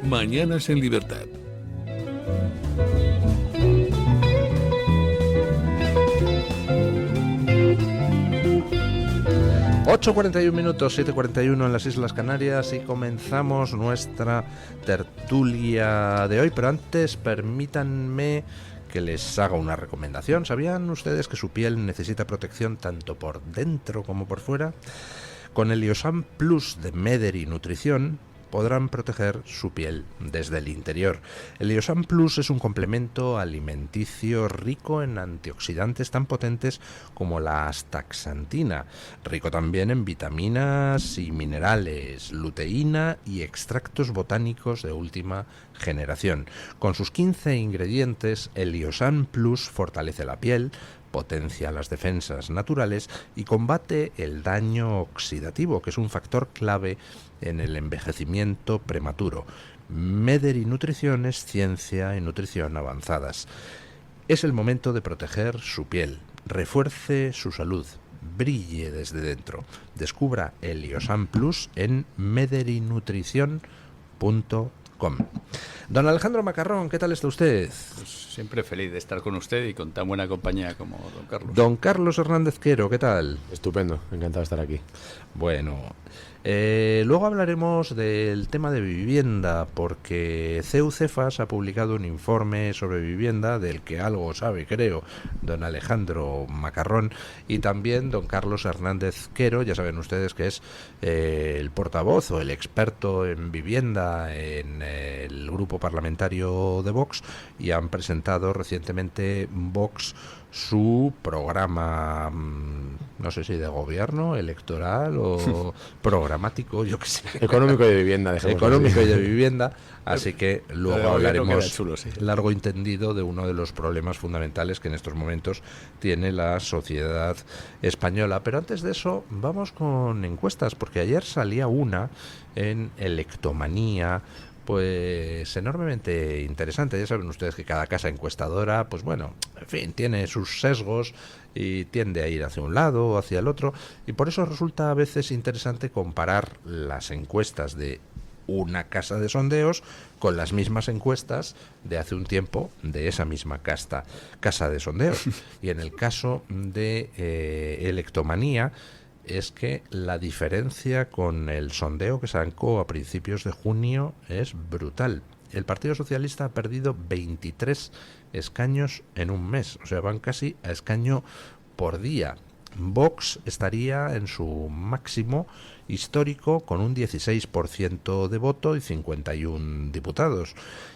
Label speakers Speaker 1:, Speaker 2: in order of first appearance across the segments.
Speaker 1: Mañanas en Libertad.
Speaker 2: ...8:41, 7:41 en las Islas Canarias... ...y comenzamos nuestra tertulia de hoy... ...pero antes permítanme que les haga una recomendación. ¿Sabían ustedes que su piel necesita protección tanto por dentro como por fuera? Con el Liosan Plus de Mederi Nutrición podrán proteger su piel desde el interior. El Liosan Plus es un complemento alimenticio rico en antioxidantes tan potentes como la astaxantina, rico también en vitaminas y minerales, luteína y extractos botánicos de última generación. Con sus 15 ingredientes, el Liosan Plus fortalece la piel, potencia las defensas naturales y combate el daño oxidativo, que es un factor clave en el envejecimiento prematuro. Mederi Nutrición es ciencia y nutrición avanzadas. Es el momento de proteger su piel, refuerce su salud, brille desde dentro. Descubra el Liosan Plus en mederinutrición.com. Don Alejandro Macarrón, ¿qué tal está usted?
Speaker 3: Pues siempre feliz de estar con usted y con tan buena compañía como don Carlos.
Speaker 2: Don Carlos Hernández Quero, ¿qué tal?
Speaker 4: Estupendo, encantado de estar aquí.
Speaker 2: Bueno, luego hablaremos del tema de vivienda, porque CEU Cefas ha publicado un informe sobre vivienda del que algo sabe, creo, don Alejandro Macarrón, y también don Carlos Hernández Quero. Ya saben ustedes que es el portavoz o el experto en vivienda en el grupo parlamentario de Vox, y han presentado recientemente Vox su programa, no sé si de gobierno, electoral o programático, yo qué sé.
Speaker 4: Económico y de vivienda.
Speaker 2: Económico y de vivienda, así que luego hablaremos
Speaker 3: chulo, sí,
Speaker 2: largo y tendido de uno de los problemas fundamentales que en estos momentos tiene la sociedad española. Pero antes de eso, vamos con encuestas, porque ayer salía una en Electomanía, pues enormemente interesante. Ya saben ustedes que cada casa encuestadora, pues bueno, en fin, tiene sus sesgos y tiende a ir hacia un lado o hacia el otro, y por eso resulta a veces interesante comparar las encuestas de una casa de sondeos con las mismas encuestas de hace un tiempo de esa misma casa de sondeos. Y en el caso de Electomanía, es que la diferencia con el sondeo que sacó a principios de junio es brutal. El Partido Socialista ha perdido 23 escaños en un mes, o sea, van casi a escaño por día. Vox estaría en su máximo histórico con un 16% de voto y 51 diputados.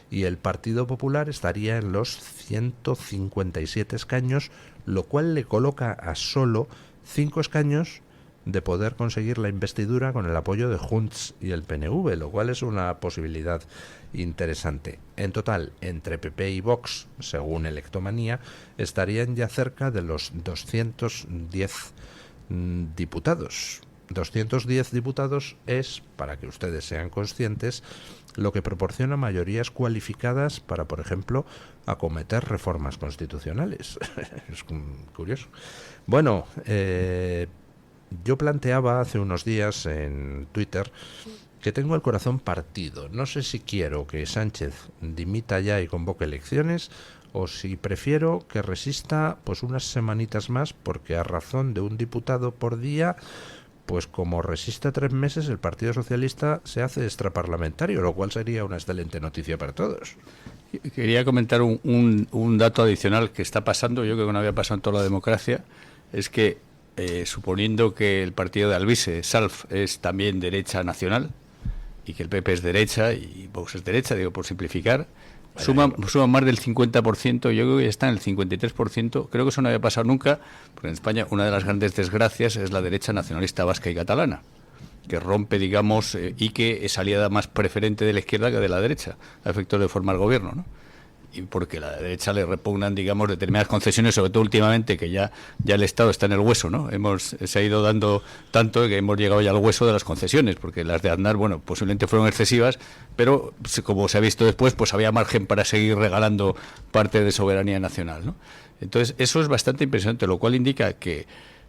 Speaker 2: Y el Partido Popular estaría en los 157 escaños, lo cual le coloca a solo 5 escaños de poder conseguir la investidura con el apoyo de Junts y el PNV, lo cual es una posibilidad interesante. En total, entre PP y Vox, según Electomanía, estarían ya cerca de los 210 diputados. 210 diputados es, para que ustedes sean conscientes, lo que proporciona mayorías cualificadas para, por ejemplo, acometer reformas constitucionales. Es curioso. Bueno, yo planteaba hace unos días en Twitter que tengo el corazón partido. No sé si quiero que Sánchez dimita ya y convoque elecciones, o si prefiero que resista pues unas semanitas más, porque a razón de un diputado por día, pues como resiste 3 meses, el Partido Socialista se hace extraparlamentario, lo cual sería una excelente noticia para todos.
Speaker 3: Quería comentar un dato adicional que está pasando, yo creo que no había pasado en toda la democracia, es que suponiendo que el partido de Alvise, SALF, es también derecha nacional, y que el PP es derecha y Vox es derecha, digo por simplificar, suma más del 50%, yo creo que ya está en el 53%, creo que eso no había pasado nunca, porque en España una de las grandes desgracias es la derecha nacionalista vasca y catalana, que rompe, digamos, y que es aliada más preferente de la izquierda que de la derecha, a efectos de formar gobierno, ¿no? Y porque a la derecha le repugnan, digamos, determinadas concesiones, sobre todo últimamente, que ya el Estado está en el hueso, ¿no? Se ha ido dando tanto que hemos llegado ya al hueso de las concesiones, porque las de Aznar, bueno, posiblemente fueron excesivas, pero como se ha visto después, pues había margen para seguir regalando parte de soberanía nacional, ¿no? Entonces, eso es bastante impresionante, lo cual indica que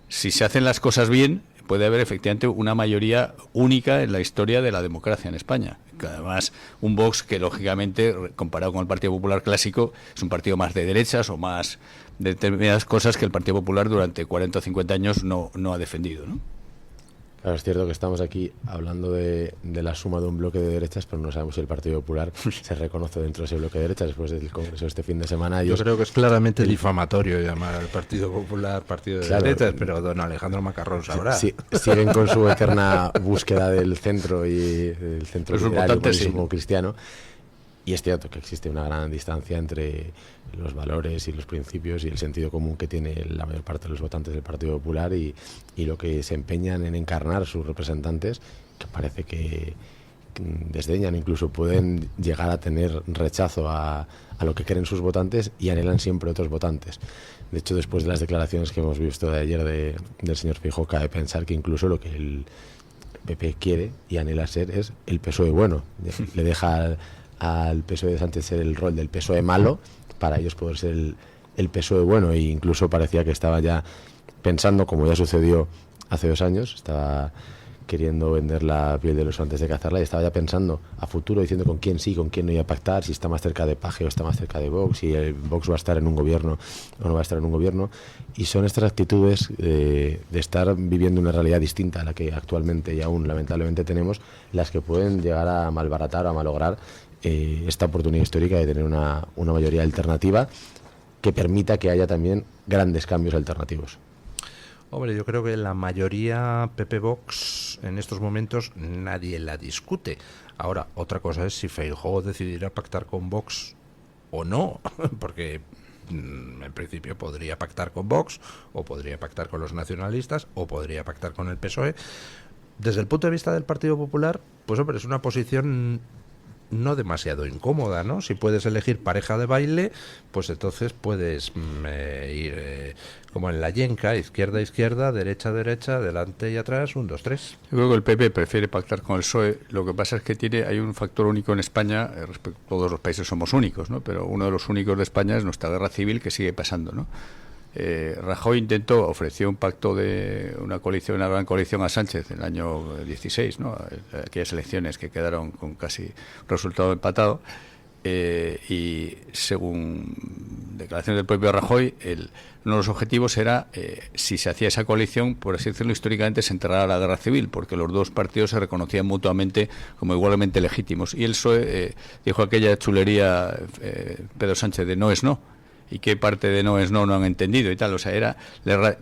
Speaker 3: si se hacen las cosas bien, puede haber efectivamente una mayoría única en la historia de la democracia en España. Que además, un Vox que lógicamente, comparado con el Partido Popular clásico, es un partido más de derechas o más de determinadas cosas que el Partido Popular durante 40 o 50 años no ha defendido, ¿no?
Speaker 4: Claro, es cierto que estamos aquí hablando de la suma de un bloque de derechas, pero no sabemos si el Partido Popular se reconoce dentro de ese bloque de derechas después del Congreso este fin de semana.
Speaker 2: Yo creo que es claramente difamatorio llamar al Partido Popular partido de derechas, pero don Alejandro Macarrón sabrá.
Speaker 4: Sí, siguen con su eterna búsqueda del centro y del centro liberal y populismo cristiano. Y es cierto que existe una gran distancia entre los valores y los principios y el sentido común que tiene la mayor parte de los votantes del Partido Popular y lo que se empeñan en encarnar sus representantes, que parece que desdeñan, incluso pueden llegar a tener rechazo a lo que creen sus votantes y anhelan siempre otros votantes. De hecho, después de las declaraciones que hemos visto de ayer del señor Feijóo, cabe pensar que incluso lo que el PP quiere y anhela ser es el PSOE bueno. Le deja al PSOE de Sánchez ser el rol del PSOE malo, para ellos poder ser el PSOE bueno, e incluso parecía que estaba ya pensando, como ya sucedió hace 2 años, estaba queriendo vender la piel del oso antes de cazarla y estaba ya pensando a futuro, diciendo con quién sí, con quién no iba a pactar, si está más cerca de Paje o está más cerca de Vox, si el Vox va a estar en un gobierno o no va a estar en un gobierno. Y son estas actitudes de estar viviendo una realidad distinta a la que actualmente y aún lamentablemente tenemos, las que pueden llegar a malbaratar o a malograr esta oportunidad histórica de tener una mayoría alternativa que permita que haya también grandes cambios alternativos.
Speaker 2: Hombre, yo creo que la mayoría PP-Vox en estos momentos nadie la discute. Ahora, otra cosa es si Feijóo decidirá pactar con Vox o no, porque en principio podría pactar con Vox, o podría pactar con los nacionalistas, o podría pactar con el PSOE. Desde el punto de vista del Partido Popular, pues hombre, es una posición no demasiado incómoda, ¿no? Si puedes elegir pareja de baile, pues entonces puedes ir como en la yenca, izquierda, derecha, delante y atrás, 1, 2, 3.
Speaker 3: Yo creo que el PP prefiere pactar con el PSOE. Lo que pasa es que hay un factor único en España, respecto a todos los países somos únicos, ¿no? Pero uno de los únicos de España es nuestra guerra civil, que sigue pasando, ¿no? Rajoy ofreció un pacto de una gran coalición a Sánchez en el año 16, ¿no? Aquellas elecciones que quedaron con casi resultado empatado, y según declaraciones del propio Rajoy, uno de los objetivos era, si se hacía esa coalición, por así decirlo, históricamente se enterrara la guerra civil, porque los dos partidos se reconocían mutuamente como igualmente legítimos. Y el PSOE dijo aquella chulería, Pedro Sánchez, de no es no. ¿Y qué parte de no es no han entendido y tal? O sea,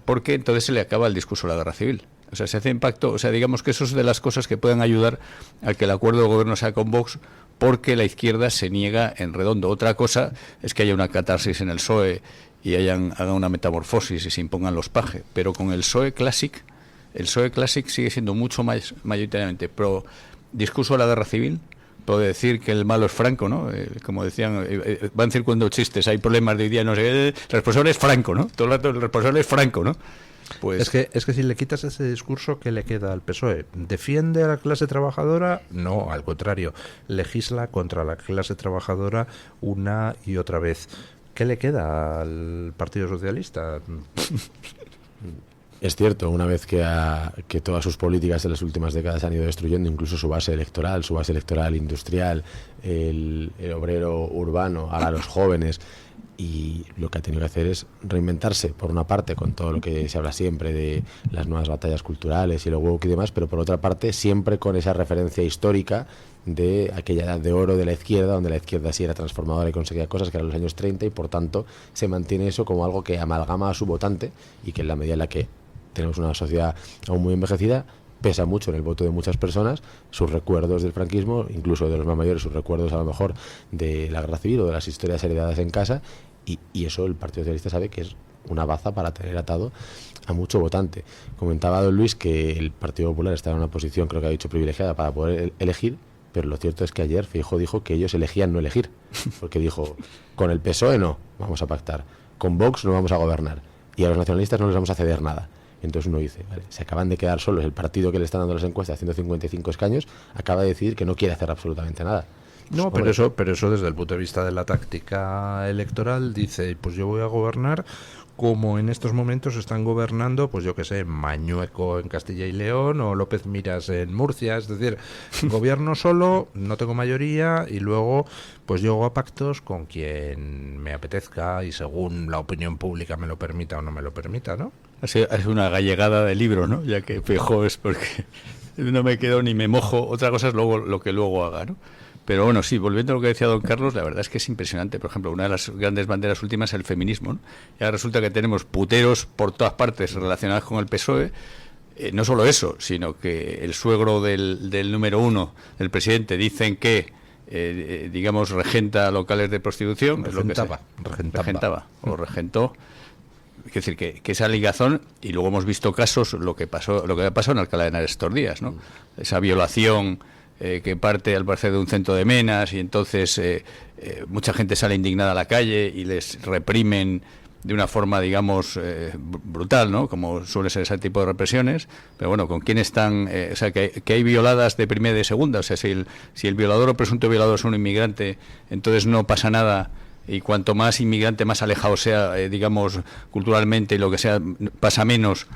Speaker 3: porque entonces se le acaba el discurso de la guerra civil. O sea, se hace impacto, o sea, digamos que eso es de las cosas que pueden ayudar a que el acuerdo de gobierno sea con Vox, porque la izquierda se niega en redondo. Otra cosa es que haya una catarsis en el PSOE y hagan una metamorfosis y se impongan los paje. Pero con el PSOE Classic sigue siendo mucho más mayoritariamente pro discurso de la guerra civil, puede decir que el malo es Franco, ¿no? Como decían, van circulando chistes, hay problemas de hoy día, no sé, el responsable es Franco, ¿no? Todo el rato el responsable es Franco, ¿no? Pues
Speaker 2: es que si le quitas ese discurso, ¿qué le queda al PSOE? ¿Defiende a la clase trabajadora? No, al contrario, legisla contra la clase trabajadora una y otra vez. ¿Qué le queda al Partido Socialista?
Speaker 4: Es cierto, una vez que todas sus políticas de las últimas décadas han ido destruyendo incluso su base electoral industrial, el obrero urbano, ahora los jóvenes, y lo que ha tenido que hacer es reinventarse, por una parte, con todo lo que se habla siempre de las nuevas batallas culturales y lo woke y demás, pero por otra parte siempre con esa referencia histórica de aquella edad de oro de la izquierda, donde la izquierda sí era transformadora y conseguía cosas que eran los años 30, y por tanto se mantiene eso como algo que amalgama a su votante, y que en la medida en la que tenemos una sociedad aún muy envejecida, pesa mucho en el voto de muchas personas sus recuerdos del franquismo, incluso de los más mayores, sus recuerdos a lo mejor de la guerra civil o de las historias heredadas en casa, y eso el Partido Socialista sabe que es una baza para tener atado a mucho votante. Comentaba don Luis que el Partido Popular está en una posición, creo que ha dicho, privilegiada para poder elegir, pero lo cierto es que ayer Feijóo dijo que ellos elegían no elegir, porque dijo, con el PSOE no vamos a pactar, con Vox no vamos a gobernar, y a los nacionalistas no les vamos a ceder nada. Entonces uno dice, vale, se acaban de quedar solos, el partido que le están dando las encuestas, 155 escaños, acaba de decidir que no quiere hacer absolutamente nada.
Speaker 2: No, pero eso desde el punto de vista de la táctica electoral dice, pues yo voy a gobernar como en estos momentos están gobernando, pues yo qué sé, Mañueco en Castilla y León o López Miras en Murcia. Es decir, gobierno solo, no tengo mayoría y luego pues yo hago pactos con quien me apetezca y según la opinión pública me lo permita o no me lo permita, ¿no?
Speaker 3: Es una gallegada de libro, ¿no? Ya que Feijóo es porque no me quedo ni me mojo. Otra cosa es luego lo que luego haga, ¿no? Pero bueno, sí, volviendo a lo que decía don Carlos, la verdad es que es impresionante. Por ejemplo, una de las grandes banderas últimas es el feminismo, ¿no? Y ahora resulta que tenemos puteros por todas partes relacionados con el PSOE. No solo eso, sino que el suegro del número uno, del presidente, dicen que, digamos, regenta locales de prostitución. Regentaba o regentó. Es decir, que esa ligazón, y luego hemos visto casos, lo que ha pasado en Alcalá de Henares estos días, ¿no? Esa violación que parte al parecer de un centro de menas y entonces mucha gente sale indignada a la calle y les reprimen de una forma, digamos, brutal, ¿no? Como suele ser ese tipo de represiones. Pero bueno, ¿con quién están? O sea, que hay violadas de primera y de segunda. O sea, si el violador o presunto violador es un inmigrante, entonces no pasa nada. Y cuanto más inmigrante, más alejado sea, digamos, culturalmente y lo que sea, pasa menos.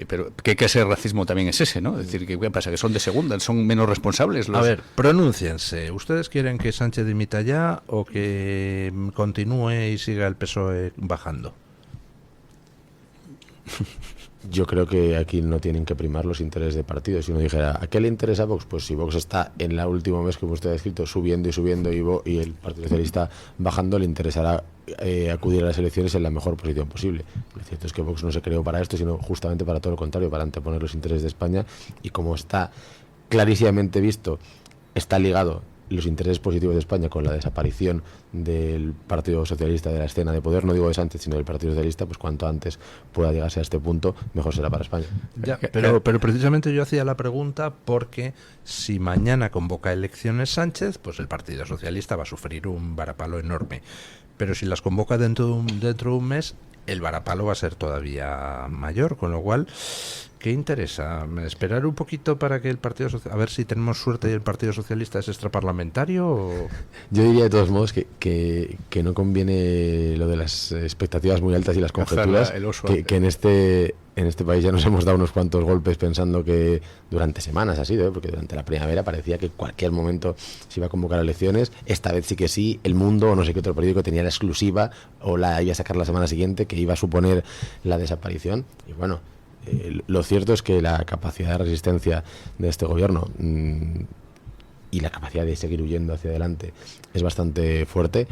Speaker 3: Pero ¿qué clase de racismo también es ese, no? Es decir, ¿qué pasa? ¿Que son de segunda? ¿Son menos responsables?
Speaker 2: A ver, pronúnciense. ¿Ustedes quieren que Sánchez dimita ya o que continúe y siga el PSOE bajando?
Speaker 4: Yo creo que aquí no tienen que primar los intereses de partido. Si uno dijera, ¿a qué le interesa a Vox? Pues si Vox está en la última mes, como usted ha escrito, subiendo y el Partido Socialista bajando, le interesará acudir a las elecciones en la mejor posición posible. Lo cierto es que Vox no se creó para esto, sino justamente para todo lo contrario, para anteponer los intereses de España, y como está clarísimamente visto, está ligado los intereses positivos de España con la desaparición del Partido Socialista de la escena de poder, no digo de Sánchez, sino del Partido Socialista, pues cuanto antes pueda llegarse a este punto, mejor será para España.
Speaker 2: Ya, pero precisamente yo hacía la pregunta porque si mañana convoca elecciones Sánchez, pues el Partido Socialista va a sufrir un varapalo enorme. Pero si las convoca dentro de un mes, el varapalo va a ser todavía mayor, con lo cual, ¿qué interesa? ¿Esperar un poquito para que el Partido Socialista, a ver si tenemos suerte y el Partido Socialista es extraparlamentario? ¿O?
Speaker 4: Yo diría de todos modos que no conviene lo de las expectativas muy altas y las conjeturas, que en este país ya nos hemos dado unos cuantos golpes pensando que durante semanas ha sido, porque durante la primavera parecía que en cualquier momento se iba a convocar elecciones. Esta vez sí que sí, El Mundo o no sé qué otro periódico tenía la exclusiva o la iba a sacar la semana siguiente, que iba a suponer la desaparición. Y bueno, lo cierto es que la capacidad de resistencia de este gobierno y la capacidad de seguir huyendo hacia adelante es bastante fuerte.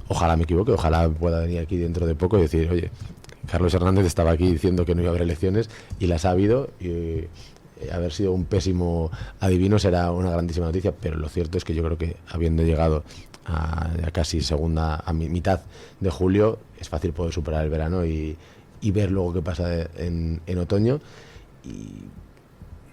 Speaker 4: Ojalá me equivoque, ojalá pueda venir aquí dentro de poco y decir, oye, Carlos Hernández estaba aquí diciendo que no iba a haber elecciones y las ha habido, y haber sido un pésimo adivino será una grandísima noticia, pero lo cierto es que yo creo que habiendo llegado a casi a mitad de julio, es fácil poder superar el verano y ver luego qué pasa en otoño, y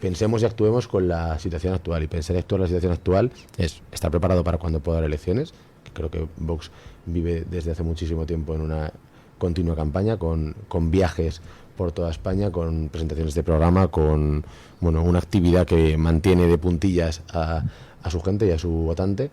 Speaker 4: pensemos y actuemos con la situación actual. Y pensar y actuar en la situación actual es estar preparado para cuando pueda haber elecciones, que creo que Vox vive desde hace muchísimo tiempo en una continua campaña, con viajes por toda España, con presentaciones de programa, con una actividad que mantiene de puntillas a su gente y a su votante.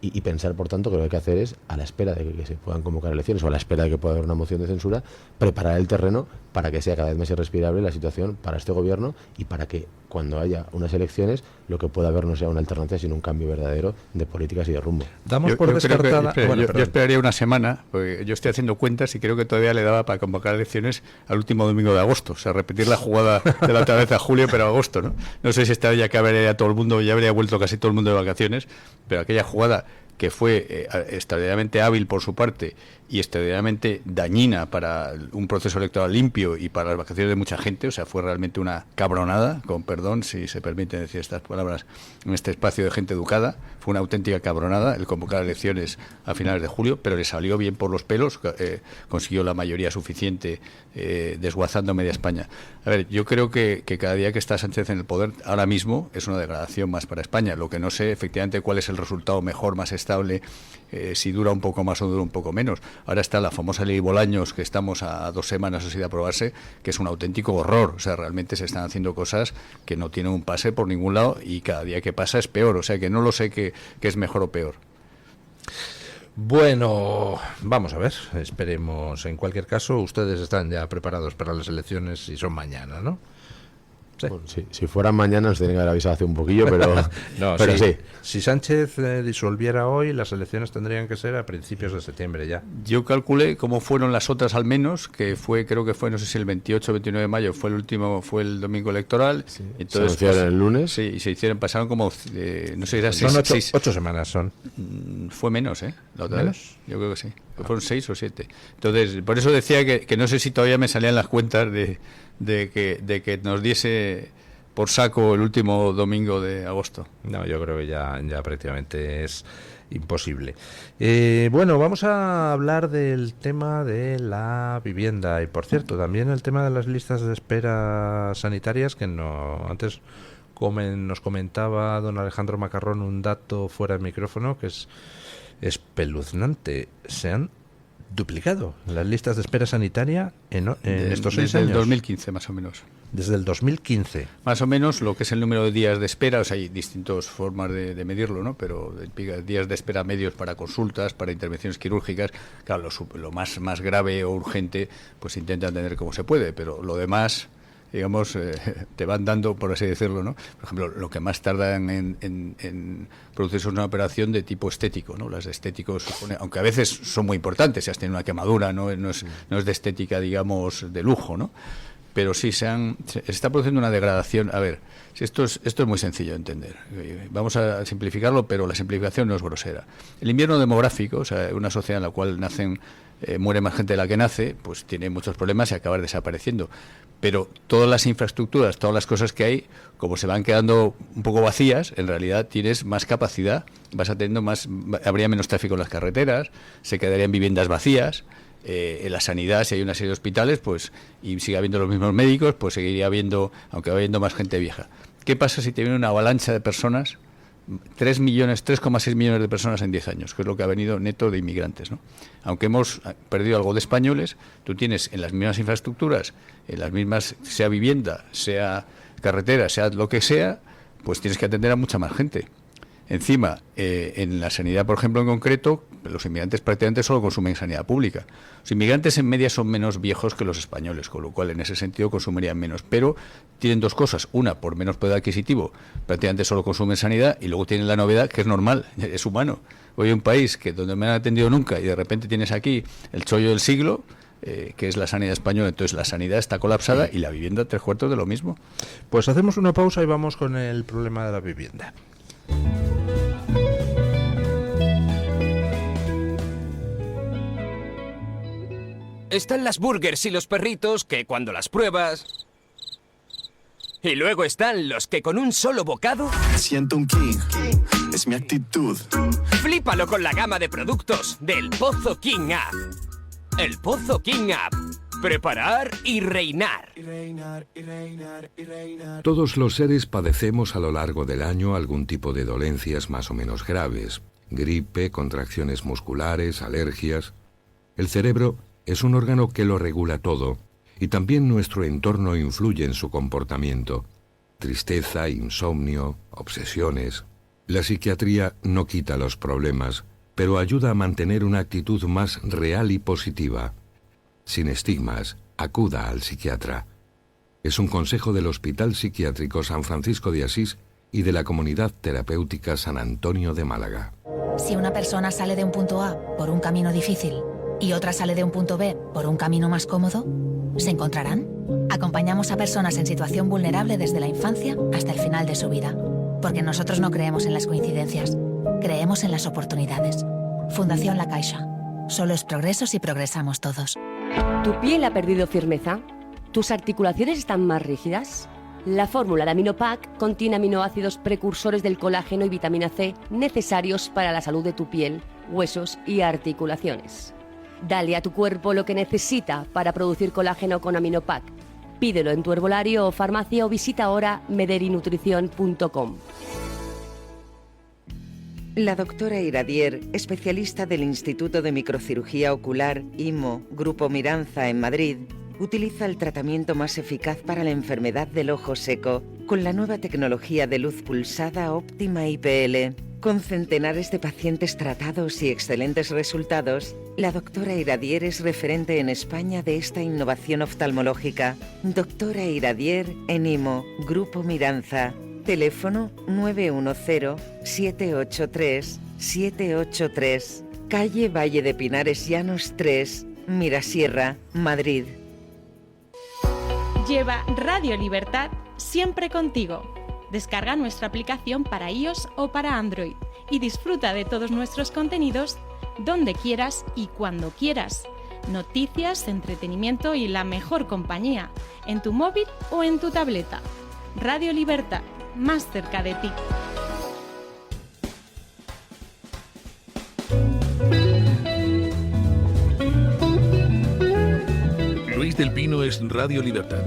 Speaker 4: Y pensar, por tanto, que lo que hay que hacer es, a la espera de que se puedan convocar elecciones o a la espera de que pueda haber una moción de censura, preparar el terreno para que sea cada vez más irrespirable la situación para este gobierno y para que cuando haya unas elecciones lo que pueda haber no sea una alternancia sino un cambio verdadero de políticas y de rumbo.
Speaker 2: Damos por descartada...
Speaker 3: Yo esperaría una semana, porque yo estoy haciendo cuentas y creo que todavía le daba para convocar elecciones al último domingo de agosto, o sea, repetir la jugada de la otra vez a julio, pero a agosto, ¿no? No sé si esta ya que habría todo el mundo, ya habría vuelto casi todo el mundo de vacaciones, pero aquella jugada que fue extraordinariamente hábil por su parte y extraordinariamente dañina para un proceso electoral limpio y para las vacaciones de mucha gente, o sea, fue realmente una cabronada, con perdón si se permiten decir estas palabras en este espacio de gente educada, fue una auténtica cabronada el convocar elecciones a finales de julio, pero le salió bien por los pelos, consiguió la mayoría suficiente desguazando media España. A ver, yo creo que cada día que está Sánchez en el poder, ahora mismo es una degradación más para España, lo que no sé efectivamente cuál es el resultado mejor, más estable estable si dura un poco más o dura un poco menos. Ahora está la famosa ley Bolaños, que estamos a 2 semanas así de aprobarse, que es un auténtico horror. O sea, realmente se están haciendo cosas que no tienen un pase por ningún lado y cada día que pasa es peor. O sea, que no lo sé que es mejor o peor.
Speaker 2: Bueno, vamos a ver, esperemos. En cualquier caso, ustedes están ya preparados para las elecciones y son mañana, ¿no? Sí.
Speaker 4: Bueno, si fueran mañana nos tienen que haber avisado hace un poquillo, pero,
Speaker 2: no,
Speaker 4: pero sí.
Speaker 2: Si Sánchez disolviera hoy, las elecciones tendrían que ser a principios de septiembre ya.
Speaker 3: Yo calculé cómo fueron las otras al menos, que creo que fue, no sé si el 28 o 29 de mayo fue el domingo electoral.
Speaker 4: Sí.
Speaker 3: Entonces,
Speaker 4: se anunciaron el lunes.
Speaker 3: Sí, y pasaron como, no sé, era
Speaker 2: son 8 semanas son.
Speaker 3: Fue menos, la otra
Speaker 2: ¿Menos?
Speaker 3: vez. Yo creo que sí. Fueron 6 o 7. Entonces, por eso decía que no sé si todavía me salían las cuentas de que nos diese por saco el último domingo de agosto.
Speaker 2: No, yo creo que ya prácticamente es imposible. Bueno, vamos a hablar del tema de la vivienda y, por cierto, también el tema de las listas de espera sanitarias, que antes nos comentaba don Alejandro Macarrón un dato fuera de micrófono que es espeluznante. Se han duplicado las listas de espera sanitaria en estos 6 años.
Speaker 3: Desde el 2015, más o menos.
Speaker 2: Desde el 2015.
Speaker 3: Más o menos lo que es el número de días de espera. O sea, hay distintas formas de medirlo, ¿no? Pero días de espera medios para consultas, para intervenciones quirúrgicas. Claro, lo más grave o urgente, pues se intenta atender como se puede, pero lo demás, digamos, te van dando, por así decirlo, ¿no? Por ejemplo, lo que más tardan en producirse una operación de tipo estético, ¿no? Las de estéticos, aunque a veces son muy importantes, si has tenido una quemadura, no es de estética, digamos, de lujo, ¿no? Pero sí se está produciendo una degradación. A ver, si esto es muy sencillo de entender. Vamos a simplificarlo, pero la simplificación no es grosera. El invierno demográfico, o sea, una sociedad en la cual muere más gente de la que nace, pues tiene muchos problemas y acaba desapareciendo. Pero todas las infraestructuras, todas las cosas que hay, como se van quedando un poco vacías, en realidad tienes más capacidad, habría menos tráfico en las carreteras, se quedarían viviendas vacías. En la sanidad, si hay una serie de hospitales, pues y sigue habiendo los mismos médicos, pues seguiría habiendo, aunque va habiendo más gente vieja. ¿Qué pasa si te viene una avalancha de personas? 3,6 millones de personas en 10 años, que es lo que ha venido neto de inmigrantes, ¿no? Aunque hemos perdido algo de españoles, tú tienes en las mismas infraestructuras, en las mismas, sea vivienda, sea carretera, sea lo que sea, pues tienes que atender a mucha más gente. Encima, en la sanidad, por ejemplo, en concreto, los inmigrantes prácticamente solo consumen sanidad pública. Los inmigrantes en media son menos viejos que los españoles, con lo cual en ese sentido consumirían menos. Pero tienen dos cosas. Una, por menos poder adquisitivo, prácticamente solo consumen sanidad, y luego tienen la novedad que es normal, es humano. Hoy hay un país donde me han atendido nunca y de repente tienes aquí el chollo del siglo, que es la sanidad española. Entonces la sanidad está colapsada y la vivienda 3/4 de lo mismo.
Speaker 2: Pues hacemos una pausa y vamos con el problema de la vivienda.
Speaker 1: Están las burgers y los perritos que cuando las pruebas... Y luego están los que con un solo bocado...
Speaker 5: Siento un king, es mi actitud.
Speaker 1: Flípalo con la gama de productos del Pozo King App. El Pozo King App. Preparar y reinar.
Speaker 6: Todos los seres padecemos a lo largo del año algún tipo de dolencias más o menos graves. Gripe, contracciones musculares, alergias. El cerebro es un órgano que lo regula todo, y también nuestro entorno influye en su comportamiento. Tristeza, insomnio, obsesiones. La psiquiatría no quita los problemas, pero ayuda a mantener una actitud más real y positiva. Sin estigmas, acuda al psiquiatra. Es un consejo del Hospital Psiquiátrico San Francisco de Asís y de la Comunidad Terapéutica San Antonio de Málaga.
Speaker 7: Si una persona sale de un punto A por un camino difícil y otra sale de un punto B por un camino más cómodo, ¿se encontrarán? Acompañamos a personas en situación vulnerable desde la infancia hasta el final de su vida, porque nosotros no creemos en las coincidencias, creemos en las oportunidades. Fundación La Caixa. Solo es progreso si progresamos todos.
Speaker 8: ¿Tu piel ha perdido firmeza? ¿Tus articulaciones están más rígidas? La fórmula de Aminopac contiene aminoácidos precursores del colágeno y vitamina C necesarios para la salud de tu piel, huesos y articulaciones. Dale a tu cuerpo lo que necesita para producir colágeno con Aminopac. Pídelo en tu herbolario o farmacia o visita ahora mederinutrición.com.
Speaker 9: La doctora Iradier, especialista del Instituto de Microcirugía Ocular, IMO, Grupo Miranza en Madrid, utiliza el tratamiento más eficaz para la enfermedad del ojo seco con la nueva tecnología de luz pulsada óptima IPL. Con centenares de pacientes tratados y excelentes resultados, la doctora Iradier es referente en España de esta innovación oftalmológica. Doctora Iradier en IMO, Grupo Miranza. Teléfono 910-783-783. Calle Valle de Pinares Llanos 3, Mirasierra, Madrid.
Speaker 10: Lleva Radio Libertad siempre contigo. Descarga nuestra aplicación para iOS o para Android y disfruta de todos nuestros contenidos donde quieras y cuando quieras. Noticias, entretenimiento y la mejor compañía en tu móvil o en tu tableta. Radio Libertad, más cerca de ti.
Speaker 11: Luis del Pino es Radio Libertad.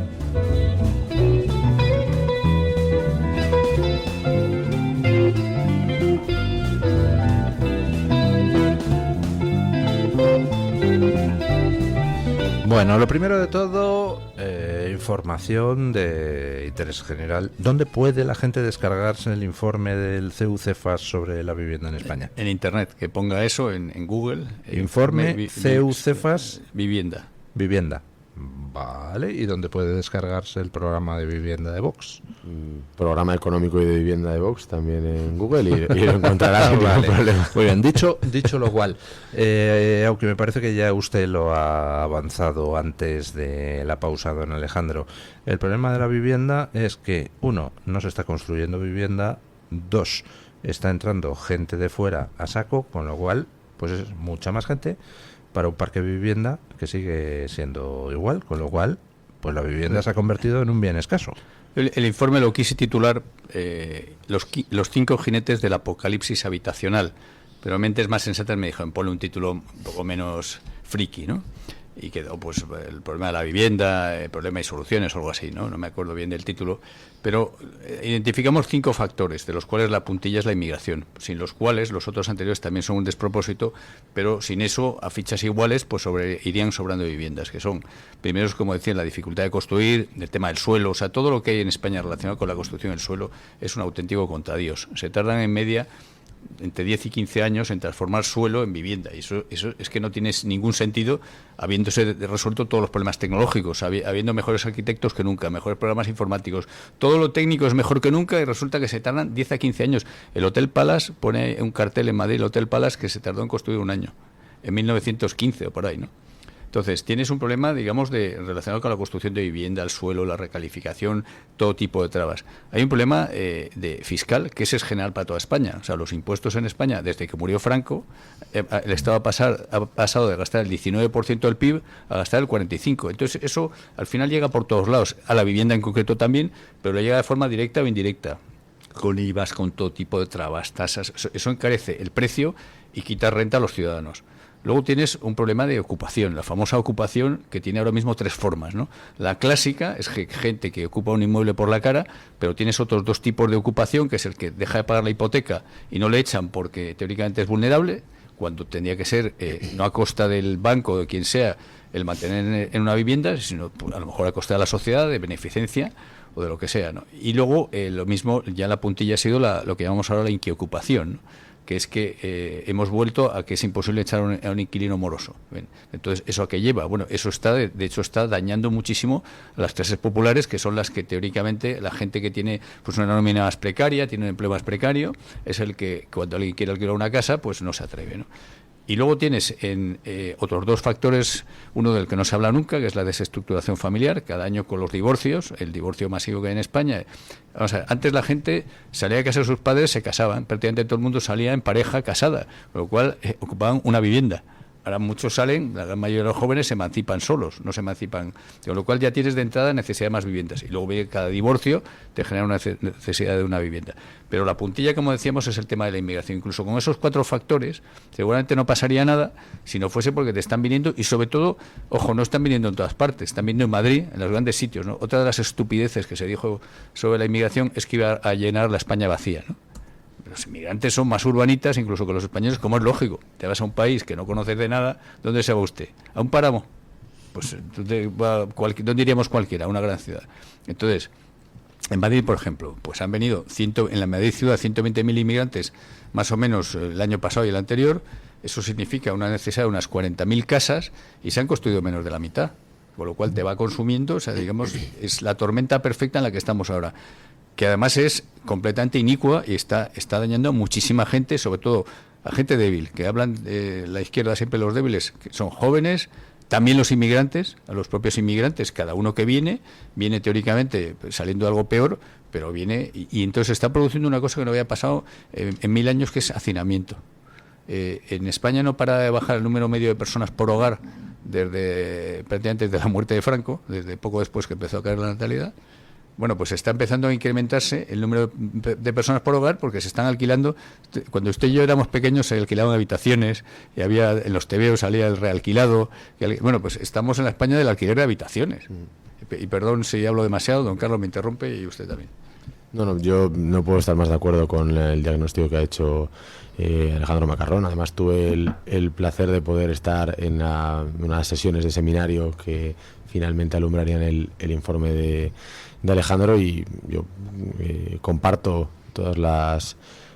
Speaker 2: Bueno, lo primero de todo, información de interés general. ¿Dónde puede la gente descargarse el informe del CEU-CEFAS sobre la vivienda en España?
Speaker 3: En Internet, que ponga eso en Google.
Speaker 2: Informe CEU-CEFAS
Speaker 3: Vivienda.
Speaker 2: Vivienda. Vale, ¿y dónde puede descargarse el programa de vivienda de Vox?
Speaker 4: Programa económico y de vivienda de Vox también en Google y lo encontrará sin ningún problema.
Speaker 2: Muy bien, dicho lo cual, aunque me parece que ya usted lo ha avanzado antes de la pausa, don Alejandro, el problema de la vivienda es que, 1, no se está construyendo vivienda, 2, está entrando gente de fuera a saco, con lo cual, pues es mucha más gente para un parque de vivienda que sigue siendo igual, con lo cual pues la vivienda se ha convertido en un bien escaso.
Speaker 3: El informe lo quise titular los 5 jinetes del apocalipsis habitacional, pero mentes más sensatas me dijeron, ponle un título un poco menos friki, ¿no? Y quedó pues el problema de la vivienda, el problema y soluciones o algo así, ¿no? No me acuerdo bien del título, pero identificamos 5 factores, de los cuales la puntilla es la inmigración, sin los cuales los otros anteriores también son un despropósito, pero sin eso, a fichas iguales, pues irían sobrando viviendas, que son, primero, como decía, la dificultad de construir, el tema del suelo, o sea, todo lo que hay en España relacionado con la construcción del suelo es un auténtico contadios. Se tardan en media entre 10 y 15 años en transformar suelo en vivienda, y eso es que no tiene ningún sentido, habiéndose resuelto todos los problemas tecnológicos, habiendo mejores arquitectos que nunca, mejores programas informáticos, todo lo técnico es mejor que nunca, y resulta que se tardan 10 a 15 años. El Hotel Palace pone un cartel en Madrid, el Hotel Palace, que se tardó en construir un año, en 1915 o por ahí, ¿no? Entonces, tienes un problema, digamos, relacionado con la construcción de vivienda, el suelo, la recalificación, todo tipo de trabas. Hay un problema de fiscal, que ese es general para toda España. O sea, los impuestos en España, desde que murió Franco, el Estado ha pasado de gastar el 19% del PIB a gastar el 45%. Entonces, eso al final llega por todos lados, a la vivienda en concreto también, pero le llega de forma directa o indirecta, con IVAs, con todo tipo de trabas, tasas. Eso encarece el precio y quita renta a los ciudadanos. Luego tienes un problema de ocupación, la famosa ocupación que tiene ahora mismo 3 formas, ¿no? La clásica es gente que ocupa un inmueble por la cara, pero tienes otros 2 tipos de ocupación, que es el que deja de pagar la hipoteca y no le echan porque teóricamente es vulnerable, cuando tendría que ser no a costa del banco o de quien sea el mantener en una vivienda, sino pues, a lo mejor a costa de la sociedad, de beneficencia o de lo que sea, ¿no? Y luego lo mismo, ya la puntilla ha sido lo que llamamos ahora la inquiocupación, ¿no? Que es que hemos vuelto a que es imposible echar a un inquilino moroso. ¿Ven? Entonces, ¿eso a qué lleva? Bueno, eso de hecho está dañando muchísimo a las clases populares, que son las que teóricamente la gente que tiene pues una nómina más precaria, tiene un empleo más precario, es el que cuando alguien quiere alquilar una casa, pues no se atreve, ¿no? Y luego tienes otros 2 factores, uno del que no se habla nunca, que es la desestructuración familiar, cada año con los divorcios, el divorcio masivo que hay en España. Vamos a ver, antes la gente salía de casa de sus padres, se casaban, prácticamente todo el mundo salía en pareja casada, con lo cual ocupaban una vivienda. Ahora muchos salen, la gran mayoría de los jóvenes se emancipan solos, no se emancipan, con lo cual ya tienes de entrada necesidad de más viviendas. Y luego cada divorcio te genera una necesidad de una vivienda. Pero la puntilla, como decíamos, es el tema de la inmigración. Incluso con esos 4 factores, seguramente no pasaría nada si no fuese porque te están viniendo, y sobre todo, ojo, no están viniendo en todas partes, están viniendo en Madrid, en los grandes sitios, ¿no? Otra de las estupideces que se dijo sobre la inmigración es que iba a llenar la España vacía, ¿no? los inmigrantes son más urbanitas incluso que los españoles, como es lógico. Te vas a un país que no conoces de nada, ¿dónde se va usted? ¿A un páramo? Pues ¿dónde iríamos cualquiera? A una gran ciudad. Entonces, en Madrid, por ejemplo, pues han venido en la Madrid ciudad 120.000 inmigrantes, más o menos el año pasado y el anterior. Eso significa una necesidad de unas 40.000 casas y se han construido menos de la mitad, con lo cual te va consumiendo, o sea, digamos, es la tormenta perfecta en la que estamos ahora, que además es completamente inicua y está dañando a muchísima gente, sobre todo a gente débil, que hablan de la izquierda siempre los débiles, que son jóvenes, también los inmigrantes, a los propios inmigrantes, cada uno que viene teóricamente saliendo de algo peor, pero viene y entonces se está produciendo una cosa que no había pasado en 1000 años, que es hacinamiento. En España no para de bajar el número medio de personas por hogar prácticamente desde la muerte de Franco, desde poco después que empezó a caer la natalidad. Bueno, pues está empezando a incrementarse el número de personas por hogar porque se están alquilando. Cuando usted y yo éramos pequeños se alquilaban habitaciones y había en los tebeos salía el realquilado. Bueno, pues estamos en la España del alquiler de habitaciones. Y perdón si hablo demasiado, don Carlos me interrumpe y usted también.
Speaker 4: No, yo no puedo estar más de acuerdo con el diagnóstico que ha hecho Alejandro Macarrón. Además tuve el placer de poder estar en unas sesiones de seminario que finalmente alumbrarían el informe de Alejandro, y yo comparto todas las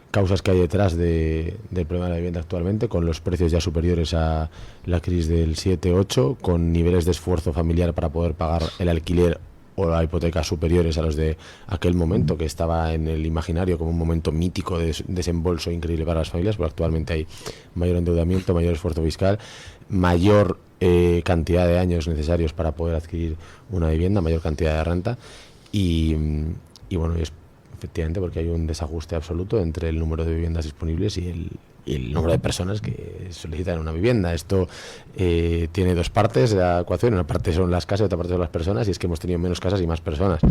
Speaker 4: causas que hay detrás del problema de la vivienda actualmente, con los precios ya superiores a la crisis del 7-8, con niveles de esfuerzo familiar para poder pagar el alquiler o la hipoteca superiores a los de aquel momento, que estaba en el imaginario como un momento mítico de desembolso increíble para las familias, pero actualmente hay mayor endeudamiento, mayor esfuerzo fiscal, mayor cantidad de años necesarios para poder adquirir una vivienda, mayor cantidad de renta, y bueno, es efectivamente porque hay un desajuste absoluto entre el número de viviendas disponibles y el número de personas que solicitan una vivienda. Esto tiene dos partes de la ecuación. Una parte son las casas y otra parte son las personas, y es que hemos tenido menos casas y más personas.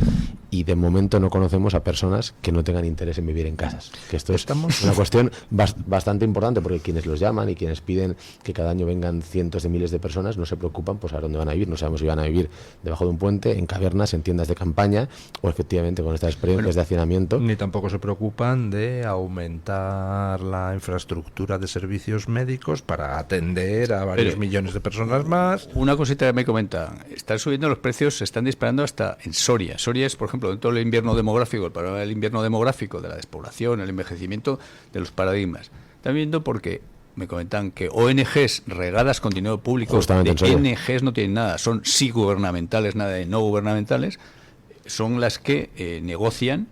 Speaker 4: Y de momento no conocemos a personas que no tengan interés en vivir en casas. Que esto es una cuestión bastante importante, porque quienes los llaman y quienes piden que cada año vengan cientos de miles de personas no se preocupan pues a dónde van a vivir. No sabemos si van a vivir debajo de un puente, en cavernas, en tiendas de campaña, o efectivamente con estas experiencias de hacinamiento.
Speaker 2: Ni tampoco se preocupan de aumentar la infraestructura de servicios médicos para atender a varios millones de personas más.
Speaker 3: Una cosita que me comentan, están subiendo los precios, se están disparando hasta en Soria. Soria es, por ejemplo, dentro del invierno demográfico, el problema del invierno demográfico, de la despoblación, el envejecimiento de los paradigmas. Están viendo porque me comentan que ONGs regadas con dinero público, de ONGs no tienen nada, son sí gubernamentales, nada de no gubernamentales, son las que negocian,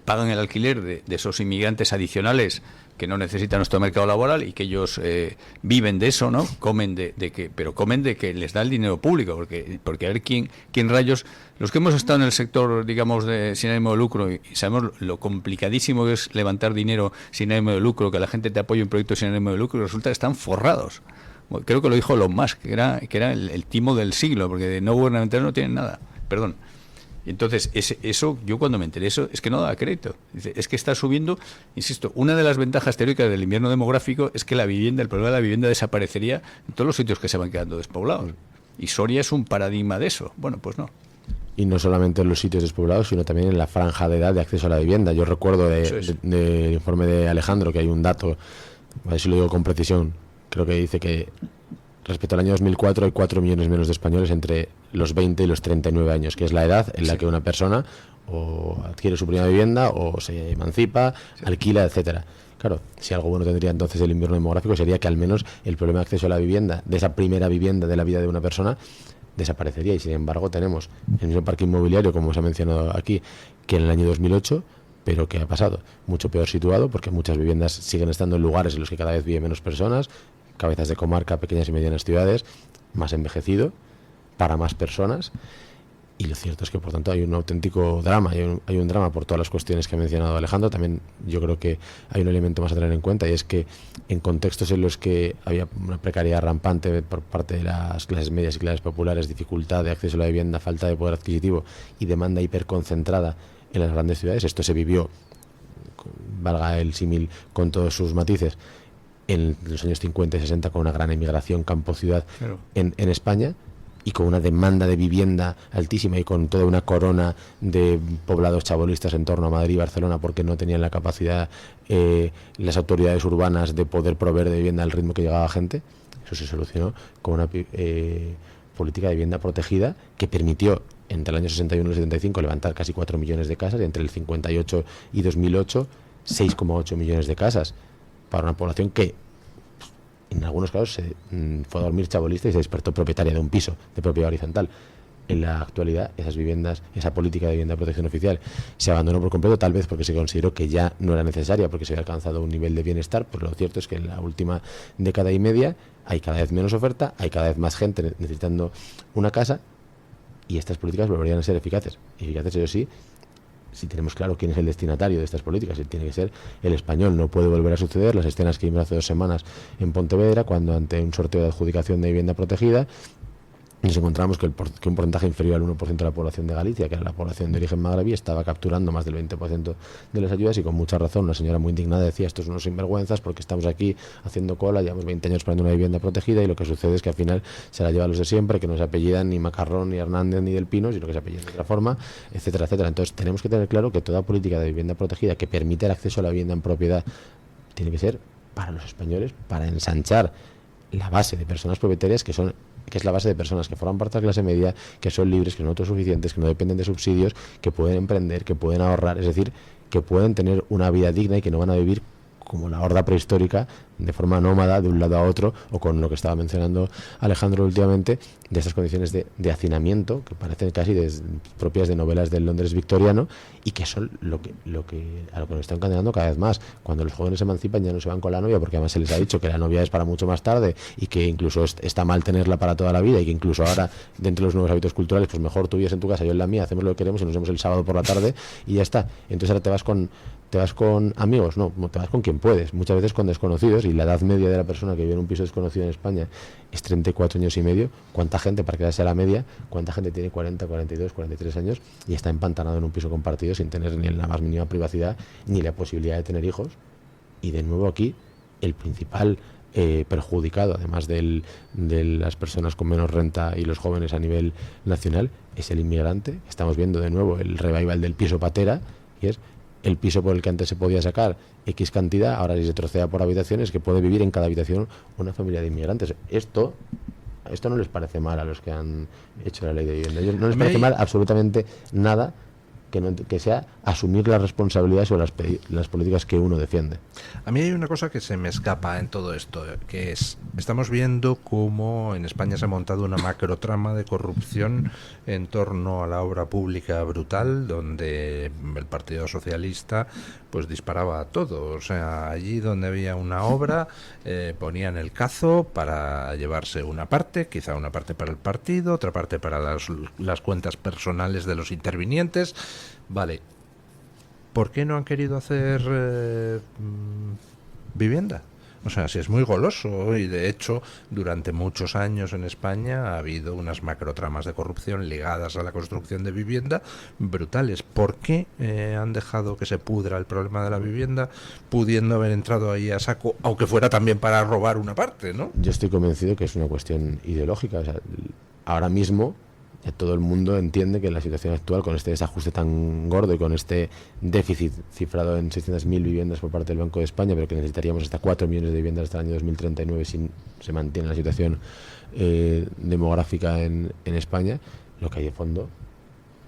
Speaker 3: pagan el alquiler de esos inmigrantes adicionales que no necesitan nuestro mercado laboral y que ellos viven de eso, ¿no? Comen pero comen de que les da el dinero público, porque a ver quién rayos, los que hemos estado en el sector, digamos, sin ánimo de lucro, y sabemos lo complicadísimo que es levantar dinero sin ánimo de lucro, que la gente te apoye un proyecto sin ánimo de lucro, y resulta que están forrados. Creo que lo dijo Elon Musk, que era el timo del siglo, porque de no gubernamental no tienen nada. Perdón. Y entonces, eso yo cuando me enteré eso, es que no daba crédito. Es que está subiendo, insisto, una de las ventajas teóricas del invierno demográfico es que el problema de la vivienda desaparecería en todos los sitios que se van quedando despoblados. Y Soria es un paradigma de eso. Bueno, pues no.
Speaker 4: Y no solamente en los sitios despoblados, sino también en la franja de edad de acceso a la vivienda. Yo recuerdo del informe de Alejandro que hay un dato, a ver si lo digo con precisión, creo que dice que respecto al año 2004 hay 4 millones menos de españoles entre los 20 y los 39 años, que es la edad en la que una persona o adquiere su primera vivienda o se emancipa, alquila, etcétera. Claro, si algo bueno tendría entonces el invierno demográfico sería que al menos el problema de acceso a la vivienda, de esa primera vivienda de la vida de una persona, desaparecería. Y sin embargo tenemos el mismo parque inmobiliario, como se ha mencionado aquí, que en el año 2008, pero que ha pasado mucho peor situado, porque muchas viviendas siguen estando en lugares en los que cada vez viven menos personas, cabezas de comarca, pequeñas y medianas ciudades, más envejecido, para más personas. Y lo cierto es que, por tanto, hay un auténtico drama, hay un drama por todas las cuestiones que ha mencionado Alejandro. También yo creo que hay un elemento más a tener en cuenta, y es que en contextos en los que había una precariedad rampante por parte de las clases medias y clases populares, dificultad de acceso a la vivienda, falta de poder adquisitivo y demanda hiperconcentrada en las grandes ciudades, esto se vivió, valga el símil con todos sus matices, en los años 50 y 60 con una gran emigración campo-ciudad, claro, en España. y con una demanda de vivienda altísima y con toda una corona de poblados chabolistas en torno a Madrid y Barcelona porque no tenían la capacidad las autoridades urbanas de poder proveer de vivienda al ritmo que llegaba gente. Eso se solucionó con una política de vivienda protegida que permitió entre el año 61 y el 75 levantar casi 4 millones de casas y entre el 58 y 2008 6,8 millones de casas para una población que en algunos casos se fue a dormir chabolista y se despertó propietaria de un piso de propiedad horizontal. En la actualidad, esas viviendas, esa política de vivienda de protección oficial se abandonó por completo, tal vez porque se consideró que ya no era necesaria, porque se había alcanzado un nivel de bienestar. Pues lo cierto es que en la última década y media hay cada vez menos oferta, hay cada vez más gente necesitando una casa y estas políticas volverían a ser eficaces. Eficaces, eso sí, si tenemos claro quién es el destinatario de estas políticas, y tiene que ser el español. No puede volver a suceder las escenas que vimos hace 2 semanas en Pontevedra, cuando ante un sorteo de adjudicación de vivienda protegida nos encontramos que un porcentaje inferior al 1% de la población de Galicia, que era la población de origen magrebí, estaba capturando más del 20% de las ayudas, y con mucha razón una señora muy indignada decía: estos son unos sinvergüenzas porque estamos aquí haciendo cola, llevamos 20 años esperando una vivienda protegida y lo que sucede es que al final se la llevan los de siempre, que no se apellidan ni Macarrón, ni Hernández, ni Del Pino, sino que se apellidan de otra forma, etcétera, etcétera. Entonces tenemos que tener claro que toda política de vivienda protegida que permite el acceso a la vivienda en propiedad tiene que ser para los españoles, para ensanchar la base de personas propietarias que es la base de personas que forman parte de la clase media, que son libres, que son autosuficientes, que no dependen de subsidios, que pueden emprender, que pueden ahorrar, es decir, que pueden tener una vida digna y que no van a vivir como la horda prehistórica de forma nómada de un lado a otro, o con lo que estaba mencionando Alejandro últimamente, de estas condiciones de hacinamiento que parecen casi propias de novelas del Londres victoriano, y que son a lo que nos están condenando cada vez más. Cuando los jóvenes se emancipan ya no se van con la novia, porque además se les ha dicho que la novia es para mucho más tarde y que incluso está mal tenerla para toda la vida, y que incluso ahora, dentro de los nuevos hábitos culturales, pues mejor tú vives en tu casa, yo en la mía, hacemos lo que queremos y nos vemos el sábado por la tarde y ya está. Entonces ahora te vas con amigos, no, te vas con quien puedes, muchas veces con desconocidos, y la edad media de la persona que vive en un piso desconocido en España es 34 años y medio. ¿Cuánta gente, para quedarse a la media, cuánta gente tiene 40, 42, 43 años y está empantanado en un piso compartido sin tener ni la más mínima privacidad ni la posibilidad de tener hijos? Y de nuevo aquí el principal perjudicado, además de las personas con menos renta y los jóvenes a nivel nacional, es el inmigrante. Estamos viendo de nuevo el revival del piso patera, y es el piso por el que antes se podía sacar X cantidad, ahora si se trocea por habitaciones, que puede vivir en cada habitación una familia de inmigrantes. Esto no les parece mal a los que han hecho la ley de vivienda. A ellos no les parece mal absolutamente nada que sea asumir la responsabilidad sobre las políticas que uno defiende.
Speaker 2: A mí hay una cosa que se me escapa en todo esto, que es, estamos viendo cómo en España se ha montado una macrotrama de corrupción en torno a la obra pública brutal, donde el Partido Socialista pues disparaba a todo. O sea, allí donde había una obra ponían el cazo para llevarse una parte, quizá una parte para el partido, otra parte para las cuentas personales de los intervinientes. Vale, ¿por qué no han querido hacer vivienda? O sea, si es muy goloso, y de hecho durante muchos años en España ha habido unas macrotramas de corrupción ligadas a la construcción de vivienda brutales. ¿Por qué han dejado que se pudra el problema de la vivienda, pudiendo haber entrado ahí a saco, aunque fuera también para robar una parte, ¿no?
Speaker 4: Yo estoy convencido que es una cuestión ideológica. O sea, ahora mismo ya todo el mundo entiende que en la situación actual, con este desajuste tan gordo y con este déficit cifrado en 600.000 viviendas por parte del Banco de España, pero que necesitaríamos hasta 4 millones de viviendas hasta el año 2039 si se mantiene la situación demográfica en España, lo que hay de fondo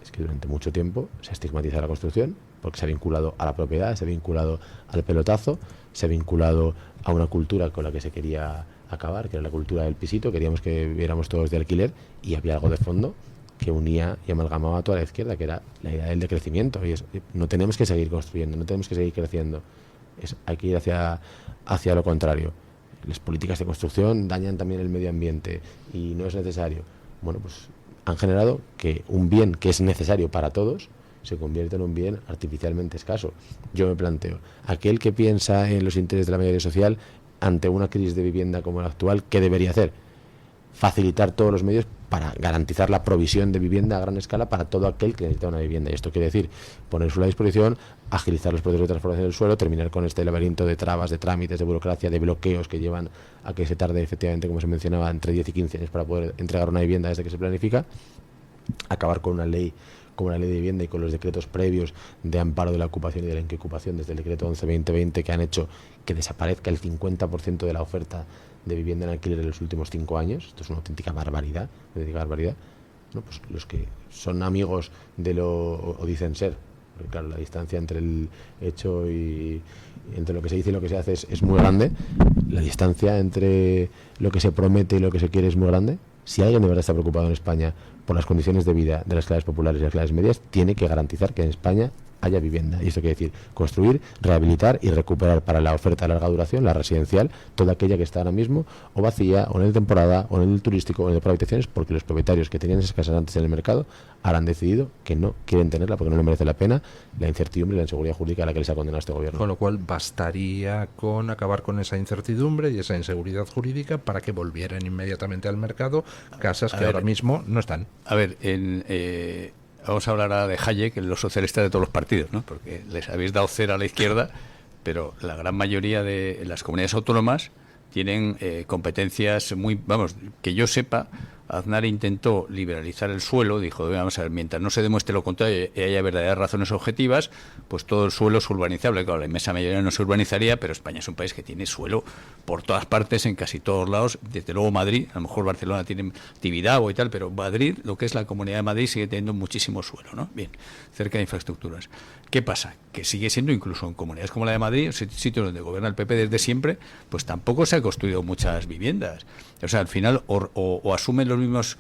Speaker 4: es que durante mucho tiempo se ha estigmatizado la construcción, porque se ha vinculado a la propiedad, se ha vinculado al pelotazo, se ha vinculado a una cultura con la que se quería acabar, que era la cultura del pisito. Queríamos que viviéramos todos de alquiler, y había algo de fondo que unía y amalgamaba a toda la izquierda, que era la idea del decrecimiento. Y no tenemos que seguir construyendo, no tenemos que seguir creciendo, hay que ir hacia lo contrario. Las políticas de construcción dañan también el medio ambiente y no es necesario. Bueno, pues han generado que un bien que es necesario para todos se convierte en un bien artificialmente escaso. Yo me planteo, aquel que piensa en los intereses de la mayoría social ante una crisis de vivienda como la actual, ¿qué debería hacer? Facilitar todos los medios para garantizar la provisión de vivienda a gran escala para todo aquel que necesita una vivienda. Y esto quiere decir poner suelo a disposición, agilizar los procesos de transformación del suelo, terminar con este laberinto de trabas, de trámites, de burocracia, de bloqueos que llevan a que se tarde efectivamente, como se mencionaba, entre 10 y 15 años para poder entregar una vivienda desde que se planifica, acabar con una ley como la ley de vivienda y con los decretos previos de amparo de la ocupación y de la inquiocupación desde el decreto 11-2020 que han hecho que desaparezca el 50% de la oferta de vivienda en alquiler en los últimos 5 años. Esto es una auténtica barbaridad. No, pues los que son amigos de lo, o dicen ser, porque claro, la distancia entre el hecho y entre lo que se dice y lo que se hace es muy grande. La distancia entre lo que se promete y lo que se quiere es muy grande. Si alguien de verdad está preocupado en España por las condiciones de vida de las clases populares y las clases medias, tiene que garantizar que en España haya vivienda. Y esto quiere decir construir, rehabilitar y recuperar para la oferta a larga duración, la residencial, toda aquella que está ahora mismo o vacía, o en el temporada, o en el turístico, o en el de habitaciones, porque los propietarios que tenían esas casas antes en el mercado ahora han decidido que no quieren tenerla porque no les merece la pena la incertidumbre y la inseguridad jurídica a la que les ha condenado este gobierno.
Speaker 2: Con lo cual bastaría con acabar con esa incertidumbre y esa inseguridad jurídica para que volvieran inmediatamente al mercado casas que ahora mismo no están.
Speaker 3: A ver, vamos a hablar ahora de Hayek, los socialistas de todos los partidos, ¿no? Porque les habéis dado cera a la izquierda, pero la gran mayoría de las comunidades autónomas tienen competencias muy, que yo sepa, Aznar intentó liberalizar el suelo, dijo, vamos a ver, mientras no se demuestre lo contrario y haya verdaderas razones objetivas, pues todo el suelo es urbanizable. Claro, la inmensa mayoría no se urbanizaría, pero España es un país que tiene suelo por todas partes, en casi todos lados, desde luego Madrid, a lo mejor Barcelona tiene Tibidabo y tal, pero Madrid, lo que es la Comunidad de Madrid, sigue teniendo muchísimo suelo, ¿no? Bien, cerca de infraestructuras. ¿Qué pasa? Que sigue siendo, incluso en comunidades como la de Madrid, sitios donde gobierna el PP desde siempre, pues tampoco se han construido muchas viviendas. O sea, al final, o asumen los mismos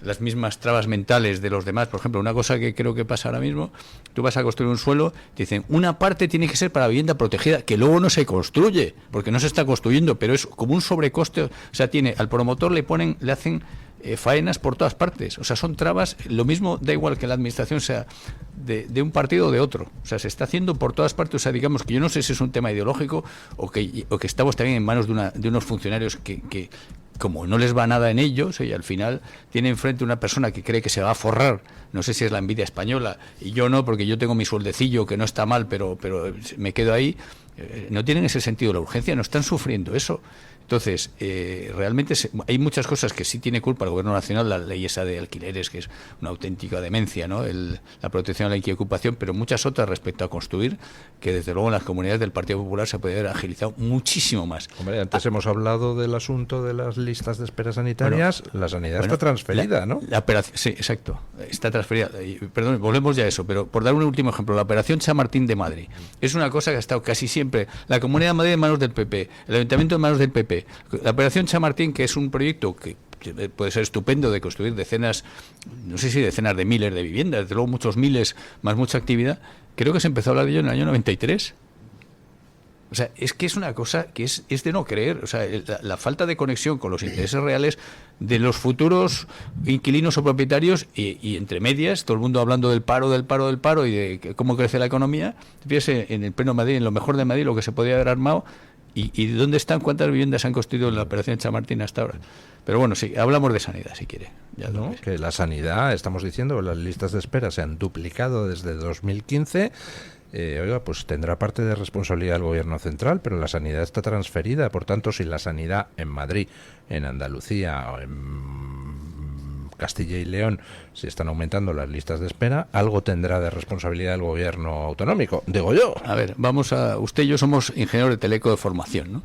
Speaker 3: las mismas trabas mentales de los demás. Por ejemplo, una cosa que creo que pasa ahora mismo, tú vas a construir un suelo, te dicen, una parte tiene que ser para vivienda protegida, que luego no se construye, porque no se está construyendo, pero es como un sobrecoste. O sea, al promotor le hacen faenas por todas partes. O sea, son trabas. Lo mismo da igual que la administración sea de un partido o de otro. O sea, se está haciendo por todas partes. O sea, digamos que yo no sé si es un tema ideológico o que estamos también en manos de unos funcionarios que como no les va nada en ellos, y al final tiene enfrente una persona que cree que se va a forrar. No sé si es la envidia española, y yo no, porque yo tengo mi sueldecillo, que no está mal, pero me quedo ahí. No tienen ese sentido de la urgencia, no están sufriendo eso. Entonces, realmente hay muchas cosas que sí tiene culpa el Gobierno Nacional, la ley esa de alquileres, que es una auténtica demencia, ¿no? La protección a la inquiocupación, pero muchas otras respecto a construir, que desde luego en las comunidades del Partido Popular se puede haber agilizado muchísimo más.
Speaker 2: Hombre, antes hemos hablado del asunto de las listas de espera sanitarias. La sanidad está transferida, ¿no?
Speaker 3: La operación, sí, exacto, está transferida. Perdón, volvemos ya a eso, pero por dar un último ejemplo, la operación Chamartín de Madrid es una cosa que ha estado casi siempre la Comunidad de Madrid en manos del PP, el Ayuntamiento en manos del PP. La operación Chamartín, que es un proyecto que puede ser estupendo, de construir decenas, no sé si decenas de miles de viviendas, desde luego muchos miles, más mucha actividad, creo que se empezó a hablar de ello en el año 93. O sea, es que es una cosa que es de no creer. O sea, la falta de conexión con los intereses reales de los futuros inquilinos o propietarios y entre medias, todo el mundo hablando del paro y de cómo crece la economía. Fíjese, en el pleno Madrid, en lo mejor de Madrid, lo que se podía haber armado. ¿Y dónde están? ¿Cuántas viviendas se han construido en la operación Chamartín hasta ahora? Pero bueno, sí, hablamos de sanidad, si quiere. Ya
Speaker 2: no, que la sanidad, estamos diciendo, las listas de espera se han duplicado desde 2015. Oiga, pues tendrá parte de responsabilidad el Gobierno central, pero la sanidad está transferida. Por tanto, si la sanidad en Madrid, en Andalucía o en Castilla y León se están aumentando las listas de espera, algo tendrá de responsabilidad el Gobierno autonómico, digo yo.
Speaker 3: A ver, usted y yo somos ingenieros de teleco de formación, ¿no?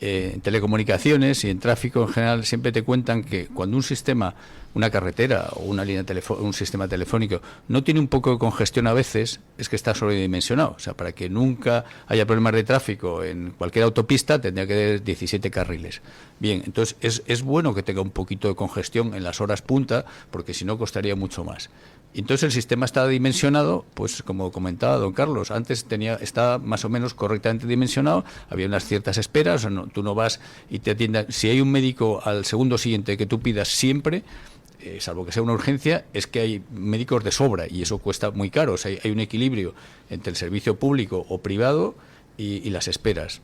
Speaker 3: En telecomunicaciones y en tráfico en general siempre te cuentan que cuando un sistema, una carretera o una línea un sistema telefónico no tiene un poco de congestión a veces, es que está sobredimensionado. O sea, para que nunca haya problemas de tráfico en cualquier autopista tendría que haber 17 carriles. Bien, entonces es bueno que tenga un poquito de congestión en las horas punta, porque si no costaría mucho más. Y entonces el sistema está dimensionado, pues como comentaba don Carlos, antes estaba más o menos correctamente dimensionado, había unas ciertas esperas, tú no vas y te atiendan. Si hay un médico al segundo siguiente que tú pidas siempre, salvo que sea una urgencia, es que hay médicos de sobra y eso cuesta muy caro. O sea, hay un equilibrio entre el servicio público o privado y las esperas.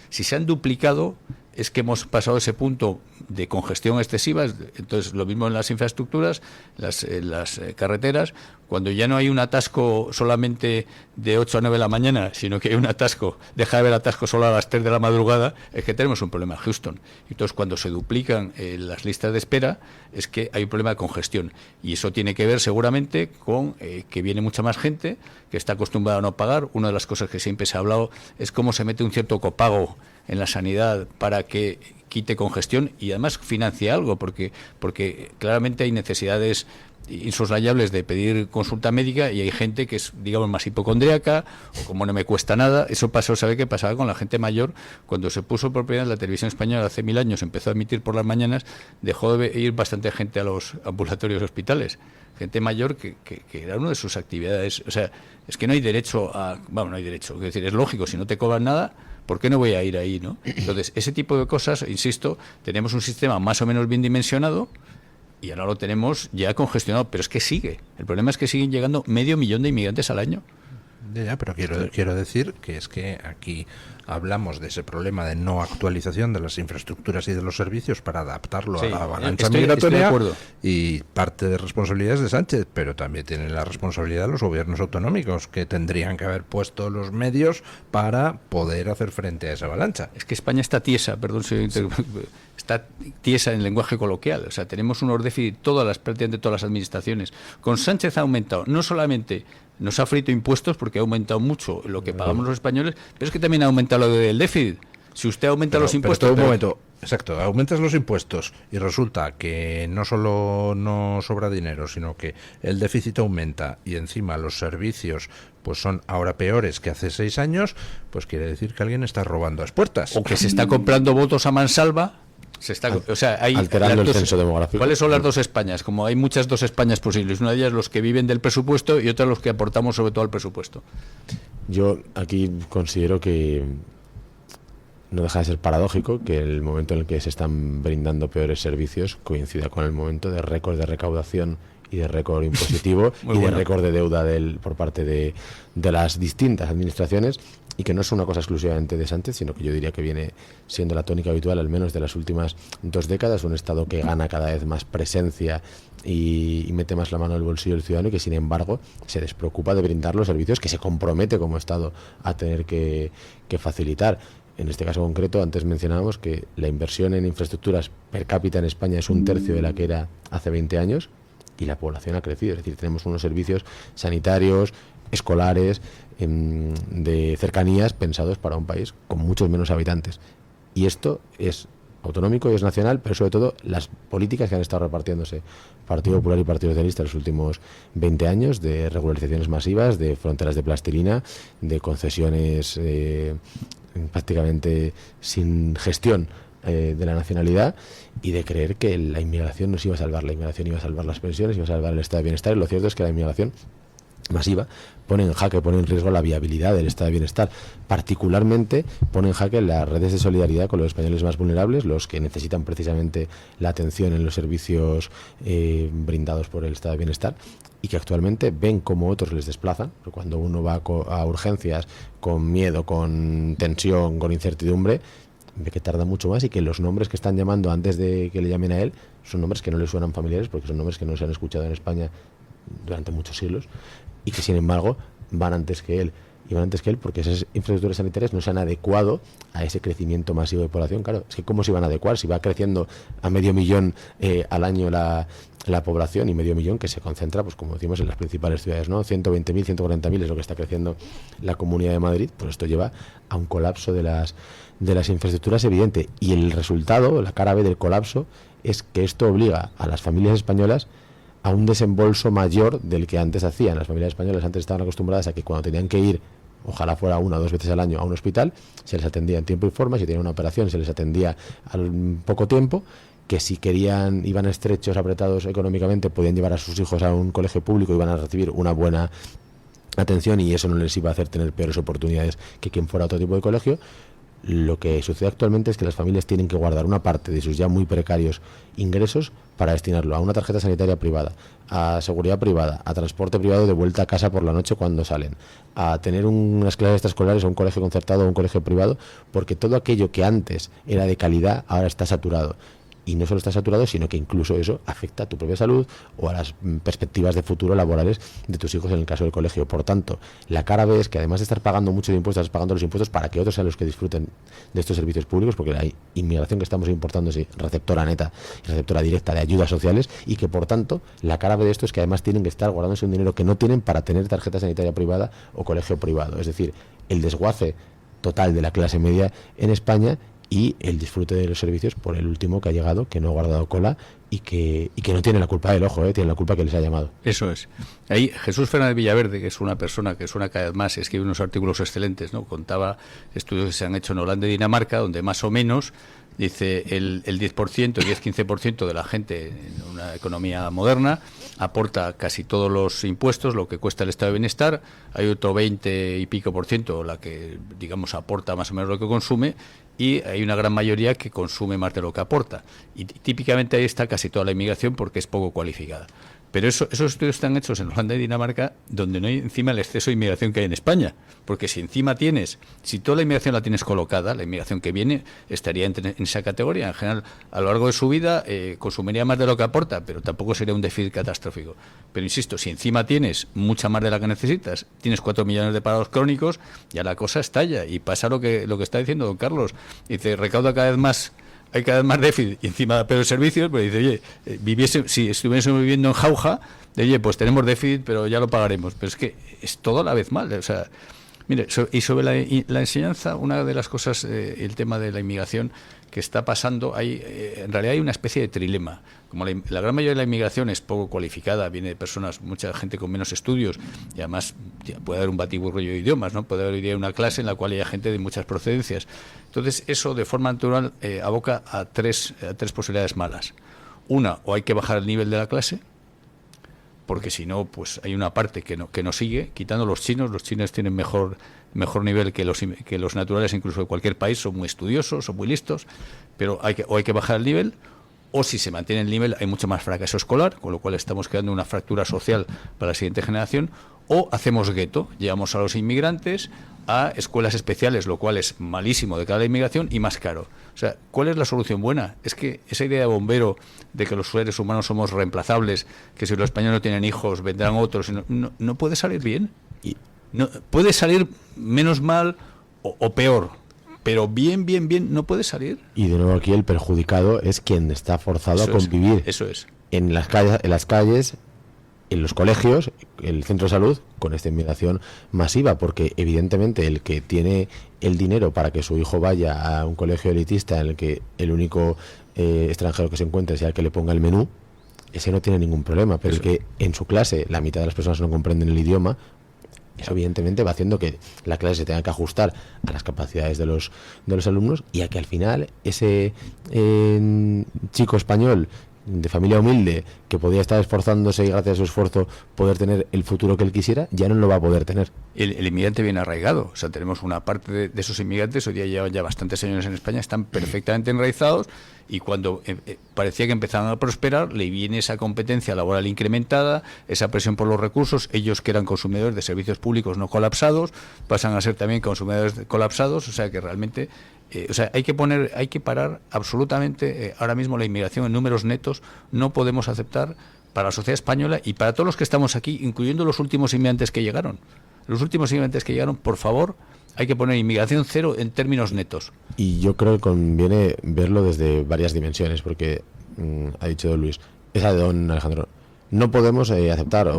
Speaker 3: Si se han duplicado, es que hemos pasado ese punto de congestión excesiva. Entonces, lo mismo en las infraestructuras, las carreteras, cuando ya no hay un atasco solamente de 8 a 9 de la mañana, sino que hay un atasco, deja de haber atasco solo a las 3 de la madrugada, es que tenemos un problema en Houston. Entonces, cuando se duplican las listas de espera, es que hay un problema de congestión. Y eso tiene que ver seguramente con que viene mucha más gente, que está acostumbrada a no pagar. Una de las cosas que siempre se ha hablado es cómo se mete un cierto copago en la sanidad para que quite congestión y además financie algo, porque claramente hay necesidades insoslayables de pedir consulta médica y hay gente que es, digamos, más hipocondríaca, o como no me cuesta nada. Eso pasó, ¿sabe qué pasaba con la gente mayor? Cuando se puso por primera vez la televisión española hace 1000 años, empezó a emitir por las mañanas, dejó de ir bastante gente a los ambulatorios hospitales. Gente mayor que era una de sus actividades. O sea, es que no hay derecho a... Bueno, no hay derecho. Es decir, es lógico, si no te cobran nada, ¿por qué no voy a ir ahí, no? Entonces, ese tipo de cosas, insisto, tenemos un sistema más o menos bien dimensionado y ahora lo tenemos ya congestionado, pero es que sigue. El problema es que siguen llegando 500.000 de inmigrantes al año.
Speaker 2: Ya, pero quiero decir que es que aquí hablamos de ese problema de no actualización de las infraestructuras y de los servicios para adaptarlo a la avalancha migratoria, y parte de responsabilidad es de Sánchez, pero también tienen la responsabilidad los gobiernos autonómicos, que tendrían que haber puesto los medios para poder hacer frente a esa avalancha.
Speaker 3: Es que España está tiesa, perdón si está tiesa en lenguaje coloquial. O sea, tenemos unos déficits prácticamente todas las administraciones. Con Sánchez ha aumentado, no solamente nos ha frito impuestos porque ha aumentado mucho lo que pagamos los españoles, pero es que también ha aumentado lo del déficit. Si usted aumenta los impuestos...
Speaker 2: Pero un momento, exacto, aumentas los impuestos y resulta que no solo no sobra dinero, sino que el déficit aumenta y encima los servicios pues son ahora peores que hace 6 años, pues quiere decir que alguien está robando a las puertas.
Speaker 3: O que se está comprando votos a mansalva. O sea, hay
Speaker 4: alterando el censo demográfico.
Speaker 3: ¿Cuáles son las dos Españas? Como hay muchas dos Españas posibles. Una de ellas los que viven del presupuesto y otra los que aportamos sobre todo al presupuesto.
Speaker 4: Yo aquí considero que no deja de ser paradójico que el momento en el que se están brindando peores servicios coincida con el momento de récord de recaudación y de récord impositivo y de récord de deuda por parte de las distintas administraciones, y que no es una cosa exclusivamente de Sánchez, sino que yo diría que viene siendo la tónica habitual al menos de las últimas 2 décadas, un Estado que gana cada vez más presencia y mete más la mano en el bolsillo del ciudadano, y que sin embargo se despreocupa de brindar los servicios que se compromete como Estado a tener que facilitar. En este caso concreto, antes mencionábamos que la inversión en infraestructuras per cápita en España es 1/3 de la que era hace 20 años y la población ha crecido. Es decir, tenemos unos servicios sanitarios, escolares, de cercanías pensados para un país con muchos menos habitantes. Y esto es autonómico y es nacional, pero sobre todo las políticas que han estado repartiéndose Partido Popular y Partido Socialista en los últimos 20 años, de regularizaciones masivas, de fronteras de plastilina, de concesiones prácticamente sin gestión de la nacionalidad, y de creer que la inmigración nos iba a salvar. La inmigración iba a salvar las pensiones, iba a salvar el estado de bienestar, y lo cierto es que la inmigración masiva pone en jaque, pone en riesgo la viabilidad del estado de bienestar. Particularmente pone en jaque las redes de solidaridad con los españoles más vulnerables, los que necesitan precisamente la atención en los servicios brindados por el estado de bienestar, y que actualmente ven cómo otros les desplazan. Cuando uno va a urgencias con miedo, con tensión, con incertidumbre, ve que tarda mucho más, y que los nombres que están llamando antes de que le llamen a él son nombres que no le suenan familiares, porque son nombres que no se han escuchado en España durante muchos siglos, y que sin embargo van antes que él. Y van antes que él porque esas infraestructuras sanitarias no se han adecuado a ese crecimiento masivo de población. Claro, es que ¿cómo se van a adecuar? Si va creciendo a 500.000 al año la población, y 500.000 que se concentra, pues como decimos, en las principales ciudades, ¿no? 120.000, 140.000 es lo que está creciendo la Comunidad de Madrid. Pues esto lleva a un colapso de las infraestructuras evidente. Y el resultado, la cara B del colapso, es que esto obliga a las familias españolas a un desembolso mayor del que antes hacían. Las familias españolas antes estaban acostumbradas a que cuando tenían que ir, ojalá fuera 1 o 2 veces al año, a un hospital, se les atendía en tiempo y forma. Si tenían una operación, se les atendía al poco tiempo. Que si querían, iban estrechos, apretados económicamente, podían llevar a sus hijos a un colegio público y iban a recibir una buena atención, y eso no les iba a hacer tener peores oportunidades que quien fuera a otro tipo de colegio. Lo que sucede actualmente es que las familias tienen que guardar una parte de sus ya muy precarios ingresos para destinarlo a una tarjeta sanitaria privada, a seguridad privada, a transporte privado de vuelta a casa por la noche cuando salen, a tener unas clases extraescolares o un colegio concertado o un colegio privado, porque todo aquello que antes era de calidad ahora está saturado. Y no solo está saturado, sino que incluso eso afecta a tu propia salud o a las perspectivas de futuro laborales de tus hijos en el caso del colegio. Por tanto, la cara B es que además de estar pagando mucho de impuestos, estás pagando los impuestos para que otros sean los que disfruten de estos servicios públicos, porque la inmigración que estamos importando es receptora neta y receptora directa de ayudas sociales, y que por tanto la cara B de esto es que además tienen que estar guardándose un dinero que no tienen para tener tarjeta sanitaria privada o colegio privado. Es decir, el desguace total de la clase media en España y el disfrute de los servicios por el último que ha llegado, que no ha guardado cola y que no tiene la culpa del ojo, tiene la culpa que les ha llamado.
Speaker 3: Eso es. Ahí Jesús Fernández Villaverde, que es una persona que suena cada vez más, escribe unos artículos excelentes, ¿no? Contaba estudios que se han hecho en Holanda y Dinamarca, donde más o menos, dice, el 10%, 10-15% de la gente en una economía moderna aporta casi todos los impuestos, lo que cuesta el estado de bienestar. Hay otro 20 y pico %, la que, digamos, aporta más o menos lo que consume, y hay una gran mayoría que consume más de lo que aporta. Y típicamente ahí está casi toda la inmigración porque es poco cualificada. Pero esos estudios están hechos en Holanda y Dinamarca, donde no hay encima el exceso de inmigración que hay en España. Porque si encima si toda la inmigración la tienes colocada, la inmigración que viene estaría en esa categoría. En general, a lo largo de su vida consumiría más de lo que aporta, pero tampoco sería un déficit catastrófico. Pero insisto, si encima tienes mucha más de la que necesitas, tienes 4 millones de parados crónicos, ya la cosa estalla. Y pasa lo que está diciendo don Carlos. Dice, recauda cada vez más, hay cada vez más déficit y encima pero servicios, pues dice, oye, si estuviésemos viviendo en jauja, oye, pues tenemos déficit, pero ya lo pagaremos. Pero es que es todo a la vez mal. O sea, mire, y sobre la enseñanza, una de las cosas, el tema de la inmigración que está pasando, en realidad hay una especie de trilema. Como la gran mayoría de la inmigración es poco cualificada, viene de personas, mucha gente con menos estudios, y además puede haber un batiburrillo de idiomas, ¿no? Puede haber hoy día una clase en la cual haya gente de muchas procedencias. Entonces, eso de forma natural aboca a tres posibilidades malas. Una, o hay que bajar el nivel de la clase, porque si no, pues hay una parte que no sigue, quitando los chinos tienen mejor nivel que los naturales incluso de cualquier país, son muy estudiosos, son muy listos, pero hay que bajar el nivel, o si se mantiene el nivel hay mucho más fracaso escolar, con lo cual estamos creando una fractura social para la siguiente generación, o hacemos gueto, llevamos a los inmigrantes a escuelas especiales, lo cual es malísimo de cara a la inmigración y más caro. O sea, ¿cuál es la solución buena? Es que esa idea de bombero de que los seres humanos somos reemplazables, que si los españoles no tienen hijos vendrán otros, no puede salir bien. Y no puede salir menos mal o peor, pero bien no puede salir.
Speaker 4: Y de nuevo aquí el perjudicado es quien está forzado a convivir.
Speaker 3: Eso es.
Speaker 4: En las calles, en los colegios, el centro de salud, con esta inmigración masiva, porque evidentemente el que tiene el dinero para que su hijo vaya a un colegio elitista en el que el único extranjero que se encuentre sea el que le ponga el menú, ese no tiene ningún problema, pero el que en su clase la mitad de las personas no comprenden el idioma, eso evidentemente va haciendo que la clase se tenga que ajustar a las capacidades de los alumnos, y a que al final ese chico español de familia humilde que podía estar esforzándose y gracias a su esfuerzo poder tener el futuro que él quisiera, ya no lo va a poder tener.
Speaker 3: El inmigrante viene arraigado, o sea, tenemos una parte de esos inmigrantes, hoy día llevan ya bastantes años en España, están perfectamente enraizados, y cuando parecía que empezaban a prosperar, le viene esa competencia laboral incrementada, esa presión por los recursos, ellos que eran consumidores de servicios públicos no colapsados, pasan a ser también consumidores colapsados, o sea que realmente hay que parar absolutamente ahora mismo la inmigración en números netos. No podemos aceptar para la sociedad española y para todos los que estamos aquí, incluyendo los últimos inmigrantes que llegaron. Los últimos inmigrantes que llegaron, por favor, hay que poner inmigración cero en términos netos.
Speaker 4: Y yo creo que conviene verlo desde varias dimensiones, porque ha dicho Luis, esa de don Alejandro, no podemos aceptar,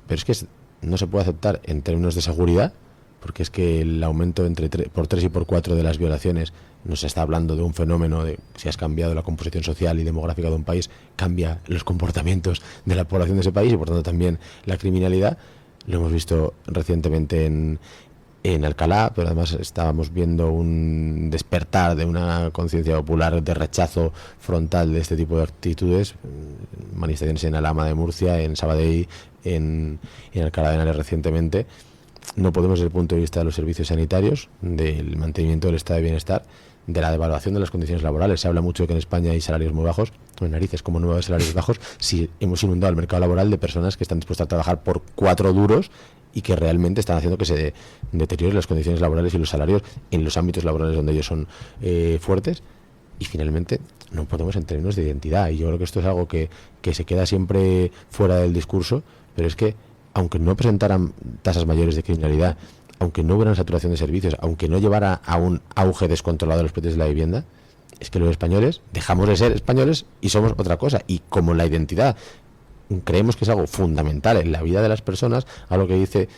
Speaker 4: pero es que no se puede aceptar en términos de seguridad, porque es que el aumento por 3 y por 4 de las violaciones, no se está hablando de un fenómeno de si has cambiado la composición social y demográfica de un país, cambia los comportamientos de la población de ese país y por tanto también la criminalidad. Lo hemos visto recientemente en Alcalá, pero además estábamos viendo un despertar de una conciencia popular de rechazo frontal de este tipo de actitudes, manifestaciones en Alhama de Murcia, en Sabadell, en Alcalá de Henares recientemente. no podemos desde el punto de vista de los servicios sanitarios, del mantenimiento del estado de bienestar, de la devaluación de las condiciones laborales. Se habla mucho de que en España hay salarios muy bajos. En narices, como no hay salarios bajos, si hemos inundado el mercado laboral de personas que están dispuestas a trabajar por 4 duros y que realmente están haciendo que se deterioren las condiciones laborales y los salarios en los ámbitos laborales donde ellos son fuertes. Y finalmente no podemos en términos de identidad, y yo creo que esto es algo que se queda siempre fuera del discurso, pero es que aunque no presentaran tasas mayores de criminalidad, aunque no hubiera una saturación de servicios, aunque no llevara a un auge descontrolado de los precios de la vivienda, es que los españoles dejamos de ser españoles y somos otra cosa. Y como la identidad creemos que es algo fundamental en la vida de las personas, algo que dice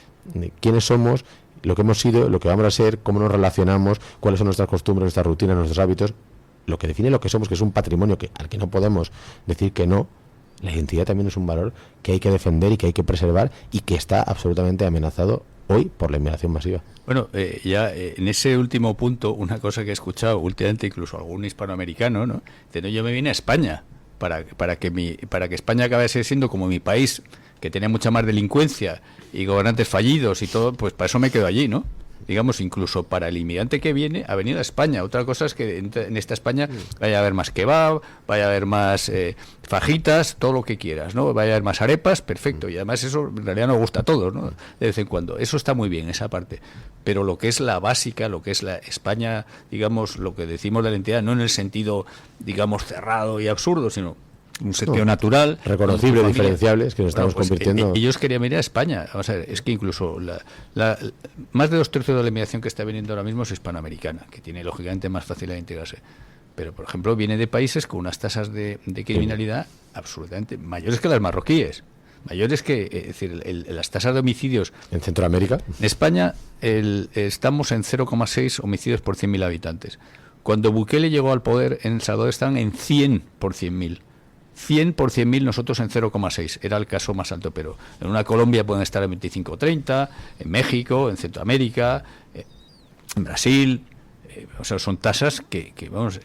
Speaker 4: quiénes somos, lo que hemos sido, lo que vamos a ser, cómo nos relacionamos, cuáles son nuestras costumbres, nuestras rutinas, nuestros hábitos, lo que define lo que somos, que es un patrimonio al que no podemos decir que no. La identidad también es un valor que hay que defender y que hay que preservar, y que está absolutamente amenazado hoy por la inmigración masiva.
Speaker 3: Bueno, en ese último punto, una cosa que he escuchado últimamente, incluso algún hispanoamericano, ¿no? Dice, no, yo me vine a España para que España acabe siendo como mi país, que tenía mucha más delincuencia y gobernantes fallidos y todo, pues para eso me quedo allí, ¿no? Digamos, incluso para el inmigrante que viene, ha venido a España. Otra cosa es que en esta España vaya a haber más kebab, vaya a haber más fajitas, todo lo que quieras, ¿no? Vaya a haber más arepas, perfecto. Y además eso en realidad nos gusta a todos, ¿no? De vez en cuando. Eso está muy bien, esa parte. Pero lo que es la básica, lo que es la España, digamos, lo que decimos de la identidad, no en el sentido, digamos, cerrado y absurdo, sino un sentido natural,
Speaker 4: reconocible, diferenciable, es que nos estamos convirtiendo.
Speaker 3: Ellos querían venir a España. Vamos a ver, es que incluso más de 2/3 de la inmigración que está viniendo ahora mismo es hispanoamericana, que tiene lógicamente más facilidad de integrarse. Pero, por ejemplo, viene de países con unas tasas de criminalidad absolutamente mayores que las marroquíes. Mayores que, es decir, las tasas de homicidios.
Speaker 4: ¿En Centroamérica?
Speaker 3: En España estamos en 0,6 homicidios por 100.000 habitantes. Cuando Bukele llegó al poder, en El Salvador estaban en 100 por 100.000. 100 por 100.000, nosotros en 0,6. Era el caso más alto, pero en una Colombia pueden estar en 25 o 30, en México, en Centroamérica, en Brasil. O sea, son tasas que vamos,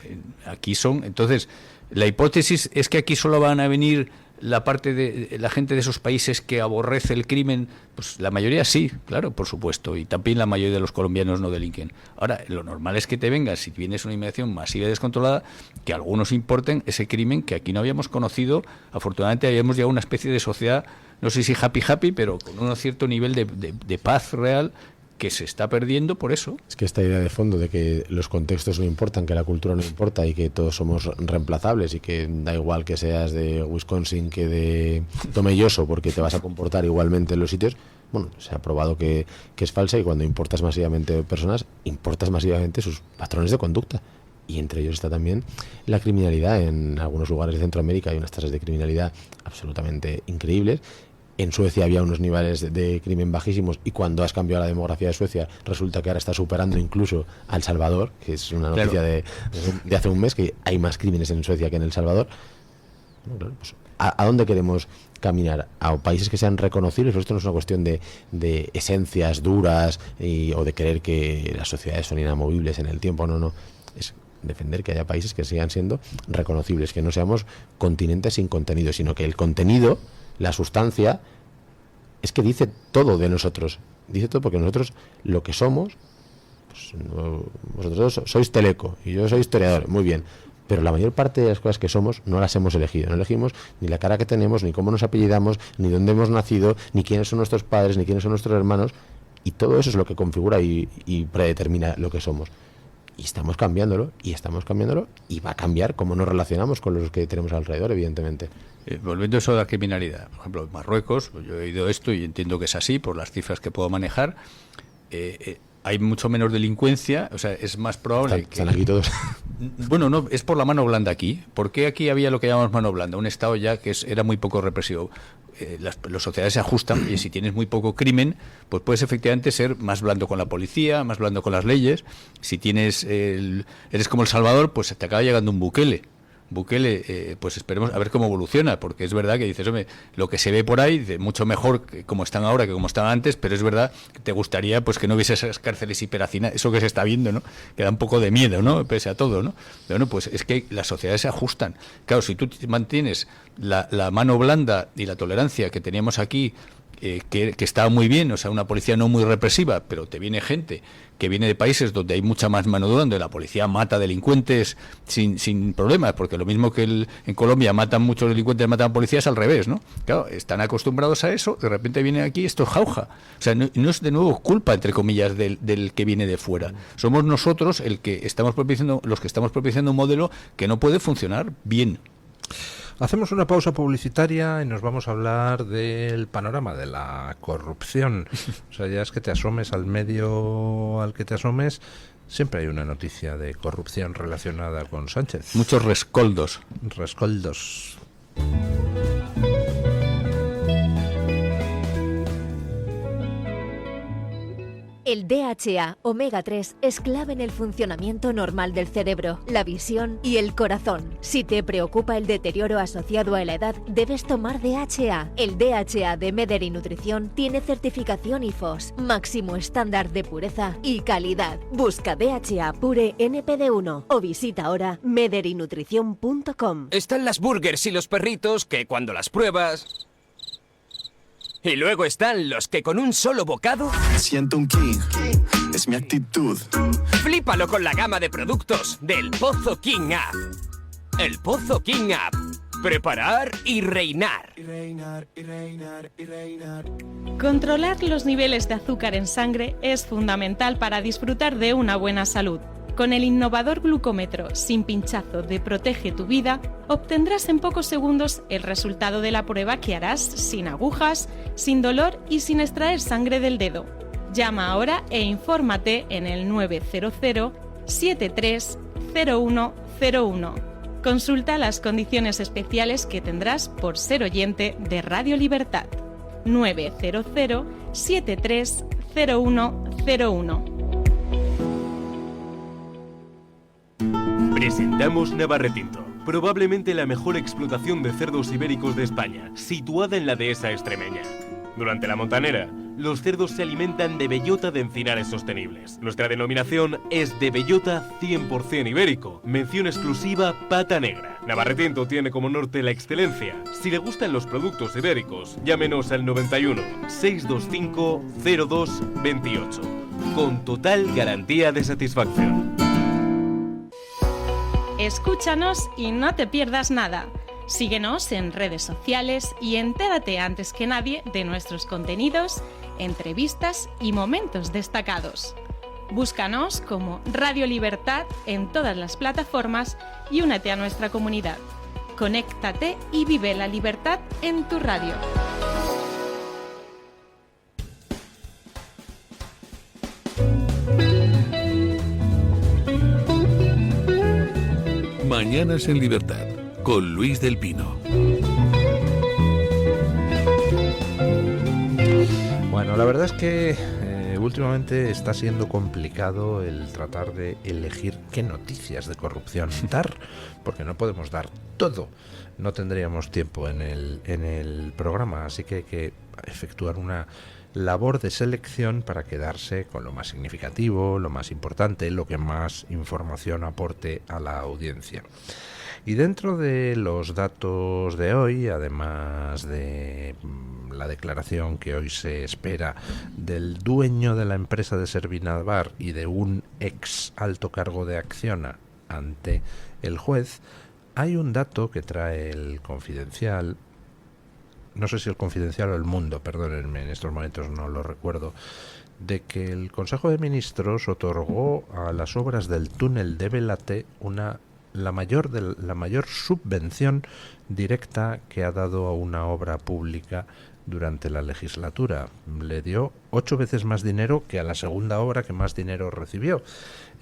Speaker 3: aquí son. Entonces, la hipótesis es que aquí solo van a venir la parte de la gente de esos países que aborrece el crimen. Pues la mayoría sí, claro, por supuesto, y también la mayoría de los colombianos no delinquen. Ahora, lo normal es que te vengas, si vienes una inmigración masiva y descontrolada, que algunos importen ese crimen que aquí no habíamos conocido. Afortunadamente habíamos llegado a una especie de sociedad, no sé si happy, pero con un cierto nivel de paz real, que se está perdiendo por eso.
Speaker 4: Es que esta idea de fondo de que los contextos no importan, que la cultura no importa y que todos somos reemplazables y que da igual que seas de Wisconsin que de Tomelloso porque te vas a comportar igualmente en los sitios, bueno, se ha probado que es falsa, y cuando importas masivamente personas, importas masivamente sus patrones de conducta. Y entre ellos está también la criminalidad. En algunos lugares de Centroamérica hay unas tasas de criminalidad absolutamente increíbles. En Suecia había unos niveles de crimen bajísimos, y cuando has cambiado la demografía de Suecia resulta que ahora está superando incluso a El Salvador, que es una noticia de hace un mes, que hay más crímenes en Suecia que en El Salvador. Bueno, pues, ¿a dónde queremos caminar? A países que sean reconocibles. Pero esto no es una cuestión de esencias duras o de creer que las sociedades son inamovibles en el tiempo. No, es defender que haya países que sigan siendo reconocibles, que no seamos continentes sin contenido, sino que el contenido, la sustancia, es que dice todo de nosotros. Dice todo, porque nosotros lo que somos, pues, vosotros dos sois teleco y yo soy historiador, muy bien, pero la mayor parte de las cosas que somos no las hemos elegido. No elegimos ni la cara que tenemos, ni cómo nos apellidamos, ni dónde hemos nacido, ni quiénes son nuestros padres, ni quiénes son nuestros hermanos, y todo eso es lo que configura y predetermina lo que somos. Y estamos cambiándolo, y va a cambiar cómo nos relacionamos con los que tenemos alrededor, evidentemente.
Speaker 3: Volviendo a eso de la criminalidad, por ejemplo, en Marruecos, yo he oído esto y entiendo que es así por las cifras que puedo manejar. Hay mucho menos delincuencia, o sea, es más probable
Speaker 4: están aquí todos.
Speaker 3: Bueno, no, es por la mano blanda aquí. ¿Por qué aquí había lo que llamamos mano blanda? Un Estado ya que era muy poco represivo. Las sociedades se ajustan, y si tienes muy poco crimen, pues puedes efectivamente ser más blando con la policía, más blando con las leyes. Si eres como El Salvador, pues te acaba llegando un Bukele, pues esperemos a ver cómo evoluciona, porque es verdad que dices, hombre, lo que se ve por ahí, mucho mejor que como están ahora que como estaban antes, pero es verdad que te gustaría pues que no hubiese esas cárceles hiperhacinadas, eso que se está viendo, ¿no? Que da un poco de miedo, ¿no? Pese a todo, ¿no? Pero bueno, pues es que las sociedades se ajustan. Claro, si tú mantienes la mano blanda y la tolerancia que teníamos aquí, que está muy bien, o sea, una policía no muy represiva, pero te viene gente que viene de países donde hay mucha más mano dura, donde la policía mata delincuentes sin problemas, porque lo mismo que en Colombia matan muchos delincuentes, matan policías, al revés, ¿no? Claro, están acostumbrados a eso, de repente viene aquí, esto es jauja. O sea, no es de nuevo culpa, entre comillas, del que viene de fuera. Somos nosotros los que estamos propiciando un modelo que no puede funcionar bien.
Speaker 2: Hacemos una pausa publicitaria y nos vamos a hablar del panorama de la corrupción. O sea, ya es que te asomes al medio al que te asomes, siempre hay una noticia de corrupción relacionada con Sánchez.
Speaker 3: Muchos rescoldos.
Speaker 2: Rescoldos.
Speaker 12: El DHA omega 3 es clave en el funcionamiento normal del cerebro, la visión y el corazón. Si te preocupa el deterioro asociado a la edad, debes tomar DHA. El DHA de Mederi Nutrición tiene certificación IFOS, máximo estándar de pureza y calidad. Busca DHA Pure NPD1 o visita ahora mederinutrición.com.
Speaker 1: Están las burgers y los perritos que cuando las pruebas... Y luego están los que con un solo bocado...
Speaker 5: Siento un king, es mi actitud.
Speaker 1: Flípalo con la gama de productos del Pozo King App. El Pozo King App. Preparar y reinar.
Speaker 10: Controlar los niveles de azúcar en sangre es fundamental para disfrutar de una buena salud. Con el innovador glucómetro sin pinchazo de Protege tu Vida, obtendrás en pocos segundos el resultado de la prueba que harás sin agujas, sin dolor y sin extraer sangre del dedo. Llama ahora e infórmate en el 900 73 0101. Consulta las condiciones especiales que tendrás por ser oyente de Radio Libertad. 900 73 0101.
Speaker 13: Presentamos Navarretinto, probablemente la mejor explotación de cerdos ibéricos de España, situada en la dehesa extremeña. Durante la montanera, los cerdos se alimentan de bellota de encinares sostenibles. Nuestra denominación es de bellota 100% ibérico, mención exclusiva pata negra. Navarretinto tiene como norte la excelencia. Si le gustan los productos ibéricos, llámenos al 91 625 02 28, con total garantía de satisfacción.
Speaker 10: Escúchanos y no te pierdas nada. Síguenos en redes sociales y entérate antes que nadie de nuestros contenidos, entrevistas y momentos destacados. Búscanos como Radio Libertad en todas las plataformas y únete a nuestra comunidad. Conéctate y vive la libertad en tu radio.
Speaker 11: Mañanas en Libertad, con Luis del Pino.
Speaker 2: Bueno, la verdad es que últimamente está siendo complicado el tratar de elegir qué noticias de corrupción dar, porque no podemos dar todo. No tendríamos tiempo en el programa, así que hay que efectuar una labor de selección para quedarse con lo más significativo, lo más importante, lo que más información aporte a la audiencia. Y dentro de los datos de hoy, además de la declaración que hoy se espera del dueño de la empresa de Servinavar y de un ex alto cargo de Acciona ante el juez, hay un dato que trae el Confidencial. No sé si el Confidencial o el Mundo, perdónenme, en estos momentos no lo recuerdo, de que el Consejo de Ministros otorgó a las obras del túnel de Belate la mayor subvención directa que ha dado a una obra pública durante la legislatura. Le dio 8 veces más dinero que a la segunda obra que más dinero recibió.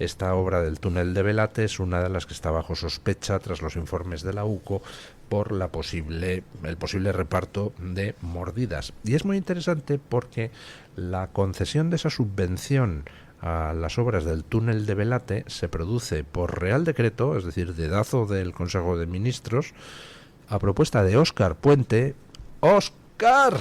Speaker 2: Esta obra del túnel de Belate es una de las que está bajo sospecha tras los informes de la UCO por el posible reparto de mordidas. Y es muy interesante porque la concesión de esa subvención a las obras del túnel de Belate se produce por Real Decreto, es decir, dedazo del Consejo de Ministros, a propuesta de Óscar Puente. ¡Óscar!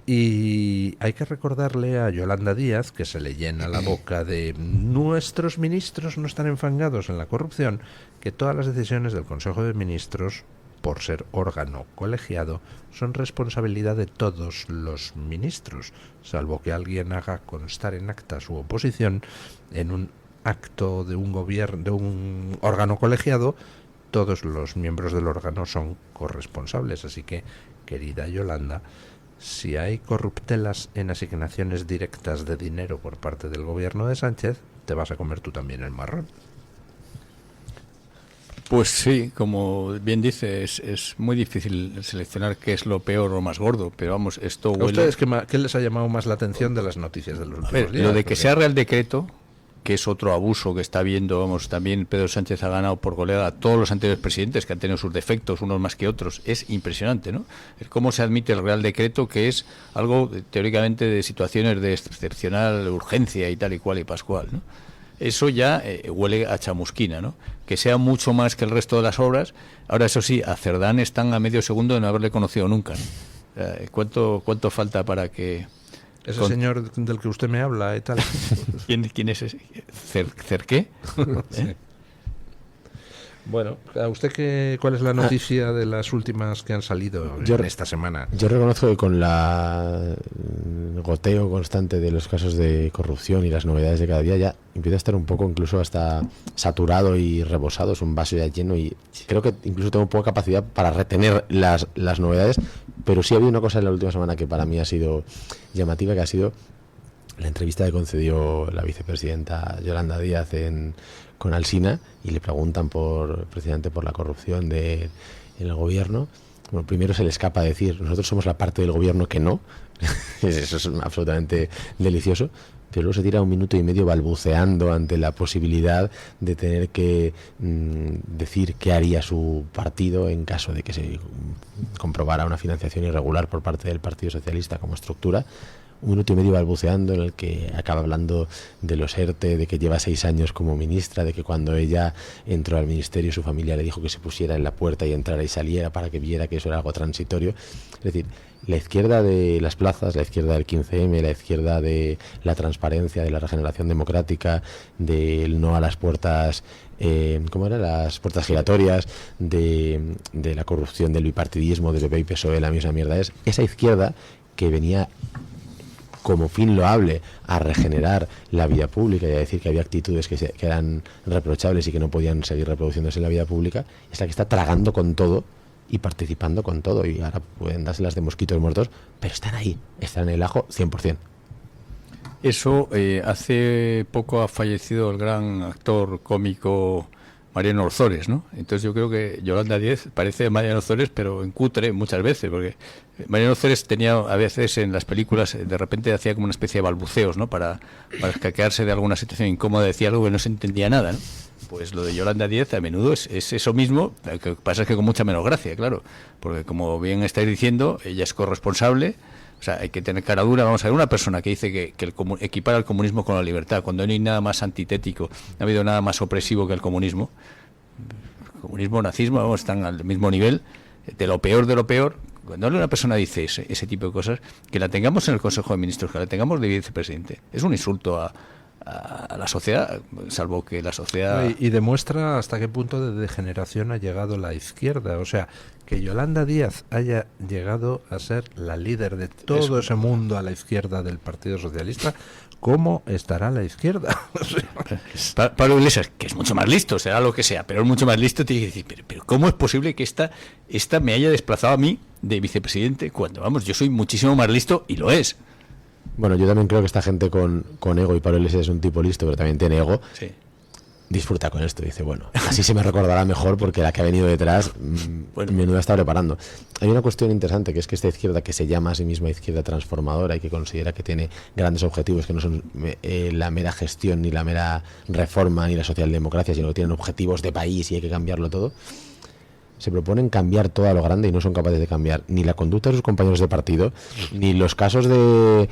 Speaker 2: Y hay que recordarle a Yolanda Díaz, que se le llena la boca de nuestros ministros no están enfangados en la corrupción, que todas las decisiones del Consejo de Ministros por ser órgano colegiado, son responsabilidad de todos los ministros, salvo que alguien haga constar en acta su oposición en un acto de un gobierno, de un órgano colegiado. Todos los miembros del órgano son corresponsables. Así que, querida Yolanda, si hay corruptelas en asignaciones directas de dinero por parte del gobierno de Sánchez, te vas a comer tú también el marrón.
Speaker 3: Pues sí, como bien dice, es muy difícil seleccionar qué es lo peor o más gordo, pero vamos, esto huele...
Speaker 2: ¿A ustedes qué les ha llamado más la atención de las noticias de los últimos días?
Speaker 3: Lo de que sea Real Decreto, que es otro abuso que está habiendo, vamos, también Pedro Sánchez ha ganado por goleada a todos los anteriores presidentes, que han tenido sus defectos, unos más que otros, es impresionante, ¿no? El cómo se admite el Real Decreto, que es algo teóricamente de situaciones de excepcional urgencia y tal y cual y pascual, ¿no? Eso ya huele a chamusquina, ¿no? Que sea mucho más que el resto de las obras. Ahora, eso sí, a Cerdán están a medio segundo de no haberle conocido nunca, ¿no? ¿Cuánto falta para que...
Speaker 2: Ese señor del que usted me habla y tal.
Speaker 3: ¿Quién es ese? ¿Cerqué?
Speaker 2: Sí. Bueno, ¿a usted cuál es la noticia de las últimas que han salido en esta semana?
Speaker 4: Yo reconozco que con la goteo constante de los casos de corrupción y las novedades de cada día ya empieza a estar un poco incluso hasta saturado y rebosado, es un vaso ya lleno y creo que incluso tengo poca capacidad para retener las novedades, pero sí ha habido una cosa en la última semana que para mí ha sido llamativa, que ha sido la entrevista que concedió la vicepresidenta Yolanda Díaz con Alsina, y le preguntan precisamente por la corrupción en el gobierno. Bueno, primero se le escapa decir, nosotros somos la parte del gobierno que no, eso es absolutamente delicioso, pero luego se tira 1 minuto y medio balbuceando ante la posibilidad de tener que decir qué haría su partido en caso de que se comprobara una financiación irregular por parte del Partido Socialista como estructura. 1 minuto y medio balbuceando en el que acaba hablando de los ERTE, de que lleva 6 años como ministra, de que cuando ella entró al ministerio su familia le dijo que se pusiera en la puerta y entrara y saliera para que viera que eso era algo transitorio. Es decir, la izquierda de las plazas, la izquierda del 15M, la izquierda de la transparencia, de la regeneración democrática, del no a las puertas, ¿cómo era? Las puertas giratorias, de la corrupción, del bipartidismo, de PP y PSOE, la misma mierda es. Esa izquierda que venía como fin loable a regenerar la vida pública y a decir que había actitudes que eran reprochables y que no podían seguir reproduciéndose en la vida pública, es la que está tragando con todo y participando con todo, y ahora pueden dárselas de mosquitos muertos, pero están ahí, están en el ajo 100%.
Speaker 3: Eso, hace poco ha fallecido el gran actor cómico Mariano Ozores, ¿no? Entonces yo creo que Yolanda Díaz parece Mariano Ozores, pero en cutre muchas veces, porque Mariano Ozores tenía a veces en las películas, de repente hacía como una especie de balbuceos, ¿no? Para escaquearse de alguna situación incómoda, decía algo que no se entendía nada, ¿no? Pues lo de Yolanda Díaz a menudo es eso mismo, lo que pasa es que con mucha menos gracia, claro, porque como bien estáis diciendo, ella es corresponsable. O sea, hay que tener cara dura. Vamos a ver, una persona que dice que equipara el comunismo con la libertad, cuando no hay nada más antitético, no ha habido nada más opresivo que el comunismo. Comunismo, nazismo, vamos, están al mismo nivel, de lo peor de lo peor. Cuando una persona dice ese tipo de cosas, que la tengamos en el Consejo de Ministros, que la tengamos de vicepresidente, es un insulto a la sociedad, salvo que la sociedad...
Speaker 2: Y demuestra hasta qué punto de degeneración ha llegado la izquierda. O sea, que Yolanda Díaz haya llegado a ser la líder de todo ese mundo a la izquierda del Partido Socialista, ¿cómo estará la izquierda? O sea,
Speaker 3: Pablo Iglesias, que es mucho más listo, será lo que sea, pero es mucho más listo, tiene que decir, pero ¿cómo es posible que esta me haya desplazado a mí de vicepresidente cuando, vamos, yo soy muchísimo más listo, y lo es?
Speaker 4: Bueno, yo también creo que esta gente con ego, y Pablo Iglesias es un tipo listo, pero también tiene ego,
Speaker 3: sí,
Speaker 4: disfruta con esto. Dice, bueno, así se me recordará mejor porque la que ha venido detrás, menuda está preparando. Hay una cuestión interesante, que es que esta izquierda, que se llama a sí misma izquierda transformadora y que considera que tiene grandes objetivos, que no son la mera gestión, ni la mera reforma, ni la socialdemocracia, sino que tienen objetivos de país y hay que cambiarlo todo, se proponen cambiar todo a lo grande y no son capaces de cambiar ni la conducta de sus compañeros de partido, ni los casos de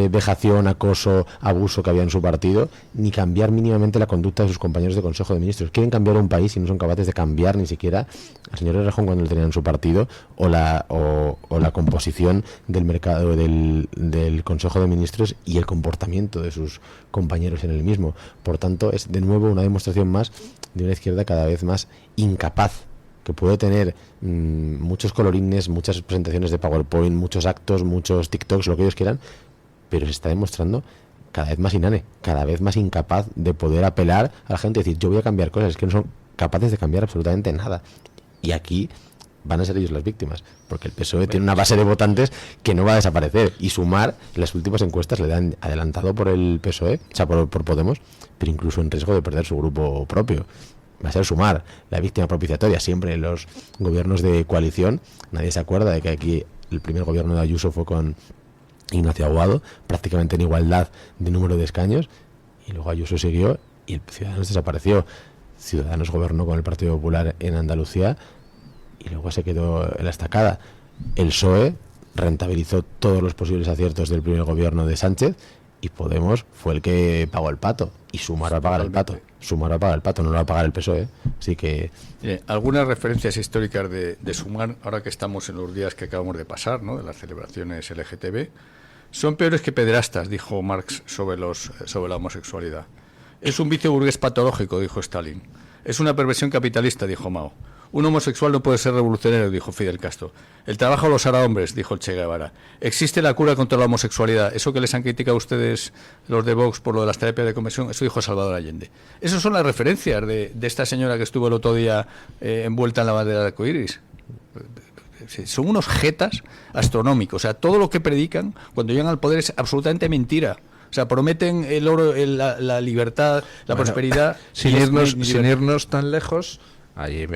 Speaker 4: vejación, acoso, abuso que había en su partido, ni cambiar mínimamente la conducta de sus compañeros de Consejo de Ministros. Quieren cambiar un país y no son capaces de cambiar ni siquiera al señor Errejón cuando lo tenían en su partido, o la composición del mercado del Consejo de Ministros y el comportamiento de sus compañeros en el mismo. Por tanto, es de nuevo una demostración más de una izquierda cada vez más incapaz que puede tener muchos colorines, muchas presentaciones de PowerPoint, muchos actos, muchos TikToks, lo que ellos quieran, pero se está demostrando cada vez más inane, cada vez más incapaz de poder apelar a la gente y decir, yo voy a cambiar cosas, es que no son capaces de cambiar absolutamente nada. Y aquí van a ser ellos las víctimas, porque el PSOE tiene una base de votantes que no va a desaparecer, y Sumar, en las últimas encuestas le dan adelantado por el PSOE, o sea, por Podemos, pero incluso en riesgo de perder su grupo propio. Va a ser Sumar la víctima propiciatoria. Siempre en los gobiernos de coalición, nadie se acuerda de que aquí el primer gobierno de Ayuso fue con Ignacio Aguado, prácticamente en igualdad de número de escaños, y luego Ayuso siguió y el Ciudadanos desapareció. Ciudadanos gobernó con el Partido Popular en Andalucía y luego se quedó en la estacada. El PSOE rentabilizó todos los posibles aciertos del primer gobierno de Sánchez, y Podemos fue el que pagó el pato, y Sumar va a pagar el pato. Sumar va a pagar el pato, no lo va a pagar el PSOE. Así que...
Speaker 3: algunas referencias históricas de Sumar, ahora que estamos en los días que acabamos de pasar, ¿no?, de las celebraciones LGTB, son peores que pederastas, dijo Marx sobre la homosexualidad. Es un vicio burgués patológico, dijo Stalin. Es una perversión capitalista, dijo Mao. Un homosexual no puede ser revolucionario, dijo Fidel Castro. El trabajo los hará hombres, dijo el Che Guevara. Existe la cura contra la homosexualidad. Eso que les han criticado a ustedes los de Vox por lo de las terapias de conversión, eso dijo Salvador Allende. Esas son las referencias de esta señora que estuvo el otro día envuelta en la bandera de arcoíris. Son unos jetas astronómicos. O sea, todo lo que predican cuando llegan al poder es absolutamente mentira. O sea, prometen el oro, la libertad, la prosperidad.
Speaker 2: Sin irnos tan lejos, hay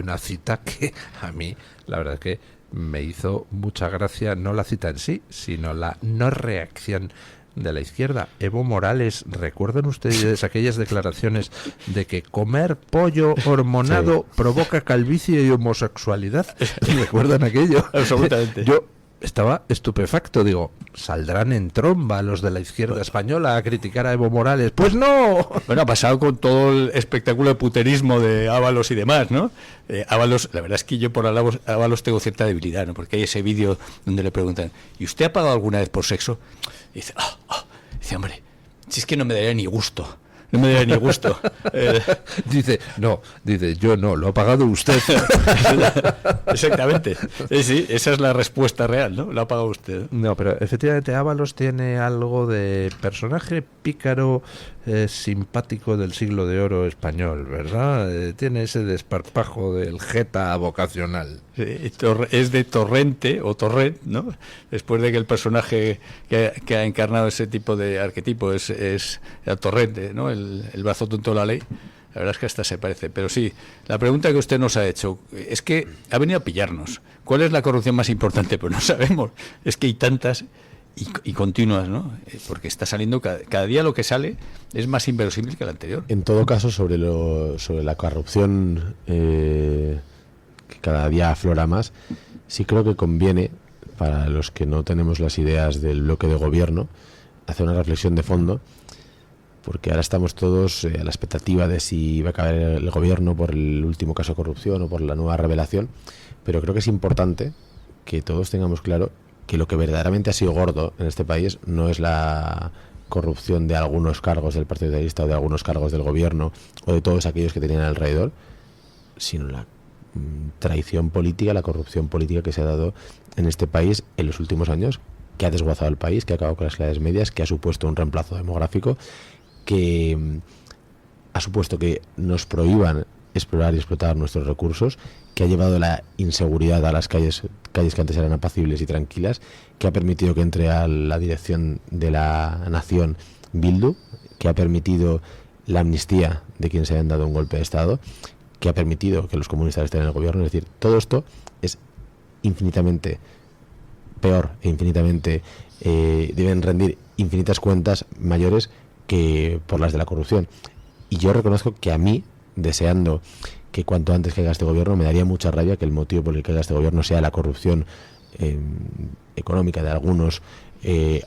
Speaker 2: una cita que a mí, la verdad es que me hizo mucha gracia, no la cita en sí, sino la no reacción de la izquierda. Evo Morales, ¿recuerdan ustedes aquellas declaraciones de que comer pollo hormonado provoca calvicie y homosexualidad? ¿Recuerdan aquello?
Speaker 3: Absolutamente.
Speaker 2: Yo estaba estupefacto, digo, ¿saldrán en tromba los de la izquierda española a criticar a Evo Morales? ¡Pues no!
Speaker 3: Bueno, ha pasado con todo el espectáculo de puterismo de Ábalos y demás, ¿no? Ábalos, la verdad es que yo por Ábalos tengo cierta debilidad, ¿no? Porque hay ese vídeo donde le preguntan, ¿y usted ha pagado alguna vez por sexo? Y dice, dice, hombre, si es que no me daría ni gusto. No me daría ni gusto.
Speaker 2: Dice, yo no, lo ha pagado usted.
Speaker 3: Exactamente. Sí, esa es la respuesta real, ¿no? Lo ha pagado usted.
Speaker 2: No, pero efectivamente Ábalos tiene algo de personaje pícaro, simpático del siglo de oro español, ¿verdad? Tiene ese desparpajo del jeta vocacional.
Speaker 3: Sí, es de Torrente, o Torrent, ¿no? Después de que el personaje que ha encarnado ese tipo de arquetipo es el Torrente, ¿no? El brazo tonto de la ley. La verdad es que hasta se parece. Pero sí, la pregunta que usted nos ha hecho es que ha venido a pillarnos. ¿Cuál es la corrupción más importante? Pues no sabemos. Es que hay tantas y continuas, ¿no? Porque está saliendo cada día, lo que sale es más inverosímil que el anterior.
Speaker 4: En todo caso, sobre la corrupción que cada día aflora más, sí creo que conviene, para los que no tenemos las ideas del bloque de gobierno, hacer una reflexión de fondo, porque ahora estamos todos a la expectativa de si va a caer el gobierno por el último caso de corrupción o por la nueva revelación, pero creo que es importante que todos tengamos claro que lo que verdaderamente ha sido gordo en este país no es la corrupción de algunos cargos del Partido Socialista o de algunos cargos del gobierno o de todos aquellos que tenían alrededor, sino la traición política, la corrupción política que se ha dado en este país en los últimos años, que ha desguazado el país, que ha acabado con las clases medias, que ha supuesto un reemplazo demográfico, que ha supuesto que nos prohíban explorar y explotar nuestros recursos, que ha llevado la inseguridad a las calles que antes eran apacibles y tranquilas, que ha permitido que entre a la dirección de la nación Bildu, que ha permitido la amnistía de quienes hayan dado un golpe de Estado, que ha permitido que los comunistas estén en el gobierno. Es decir, todo esto es infinitamente peor e infinitamente deben rendir infinitas cuentas mayores que por las de la corrupción. Y yo reconozco que a mí, deseando que cuanto antes caiga este gobierno, me daría mucha rabia que el motivo por el que caiga este gobierno sea la corrupción económica de algunos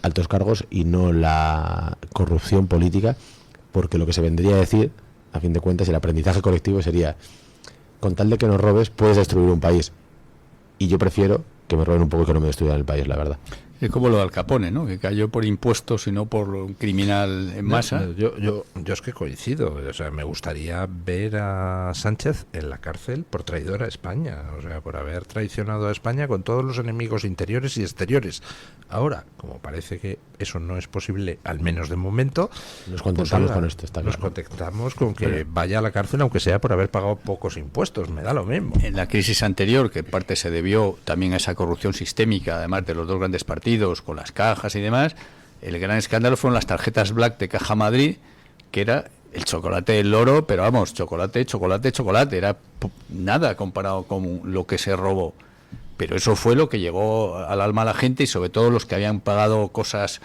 Speaker 4: altos cargos y no la corrupción política, porque lo que se vendría a decir, a fin de cuentas, el aprendizaje colectivo sería: con tal de que nos robes, puedes destruir un país. Y yo prefiero que me roben un poco y que no me destruyan el país, la verdad.
Speaker 3: Es como lo de Al Capone, ¿no? Que cayó por impuestos y no por un criminal en masa.
Speaker 2: Yo es que coincido. O sea, me gustaría ver a Sánchez en la cárcel por traidor a España. O sea, por haber traicionado a España con todos los enemigos interiores y exteriores. Ahora, como parece que eso no es posible, al menos de momento,
Speaker 4: nos contentamos con esto.
Speaker 2: Nos contentamos con que vaya a la cárcel, aunque sea por haber pagado pocos impuestos. Me da lo mismo.
Speaker 3: En la crisis anterior, que en parte se debió también a esa corrupción sistémica, además de los dos grandes partidos, con las cajas y demás, el gran escándalo fueron las tarjetas Black de Caja Madrid, que era el chocolate del loro, pero vamos, chocolate, era nada comparado con lo que se robó. Pero eso fue lo que llegó al alma a la gente, y sobre todo los que habían pagado cosas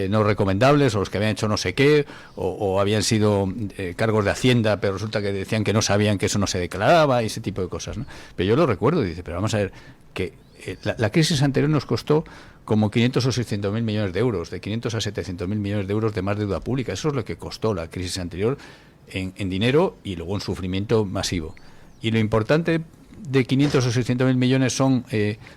Speaker 3: no recomendables, o los que habían hecho no sé qué, o habían sido cargos de Hacienda, pero resulta que decían que no sabían que eso no se declaraba, y ese tipo de cosas, ¿no? Pero yo lo recuerdo, y dice, pero vamos a ver, que la crisis anterior nos costó como 500 o 600.000 millones de euros, de 500 a 700.000 millones de euros de más deuda pública. Eso es lo que costó la crisis anterior en dinero y luego en sufrimiento masivo. Y lo importante de 500 o 600.000 millones son,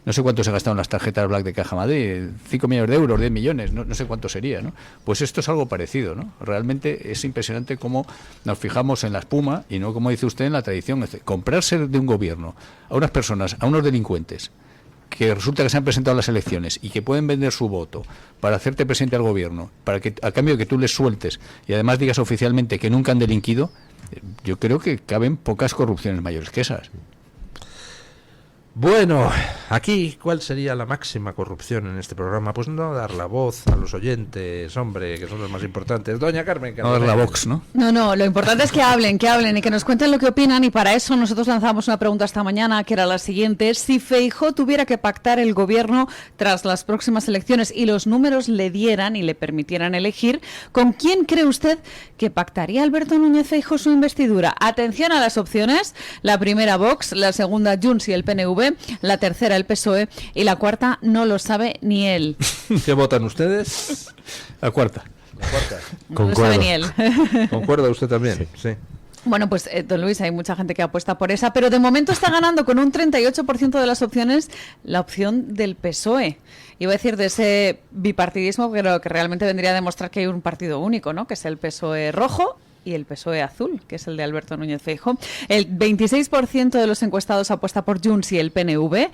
Speaker 3: no sé cuánto se gastaron las tarjetas Black de Caja Madrid, 5 millones de euros, 10 millones, no sé cuánto sería, ¿no? Pues esto es algo parecido, ¿no? Realmente es impresionante cómo nos fijamos en la espuma y no, como dice usted, en la tradición. Es decir, comprarse de un gobierno a unas personas, a unos delincuentes, que resulta que se han presentado a las elecciones y que pueden vender su voto para hacerte presidente al gobierno, para que a cambio de que tú les sueltes y además digas oficialmente que nunca han delinquido, yo creo que caben pocas corrupciones mayores que esas.
Speaker 2: Bueno, aquí, ¿cuál sería la máxima corrupción en este programa? Pues no dar la voz a los oyentes, hombre, que son los más importantes. Doña Carmen.
Speaker 3: No dar la vox, ¿no?
Speaker 14: No, lo importante es que hablen y que nos cuenten lo que opinan, y para eso nosotros lanzamos una pregunta esta mañana, que era la siguiente: si Feijóo tuviera que pactar el gobierno tras las próximas elecciones y los números le dieran y le permitieran elegir, ¿con quién cree usted que pactaría Alberto Núñez Feijóo su investidura? Atención a las opciones: la primera Vox, la segunda Junts y el PNV, la tercera el PSOE y la cuarta no lo sabe ni él.
Speaker 2: ¿Qué votan ustedes?
Speaker 3: La cuarta.
Speaker 14: No lo sabe ni él.
Speaker 2: ¿Concuerda usted también? Sí.
Speaker 14: Bueno, pues don Luis, hay mucha gente que apuesta por esa, pero de momento está ganando con un 38% de las opciones la opción del PSOE. Iba a decir de ese bipartidismo, pero que realmente vendría a demostrar que hay un partido único, ¿no? Que es el PSOE rojo y el PSOE azul, que es el de Alberto Núñez Feijóo. El 26% de los encuestados apuesta por Junts y el PNV.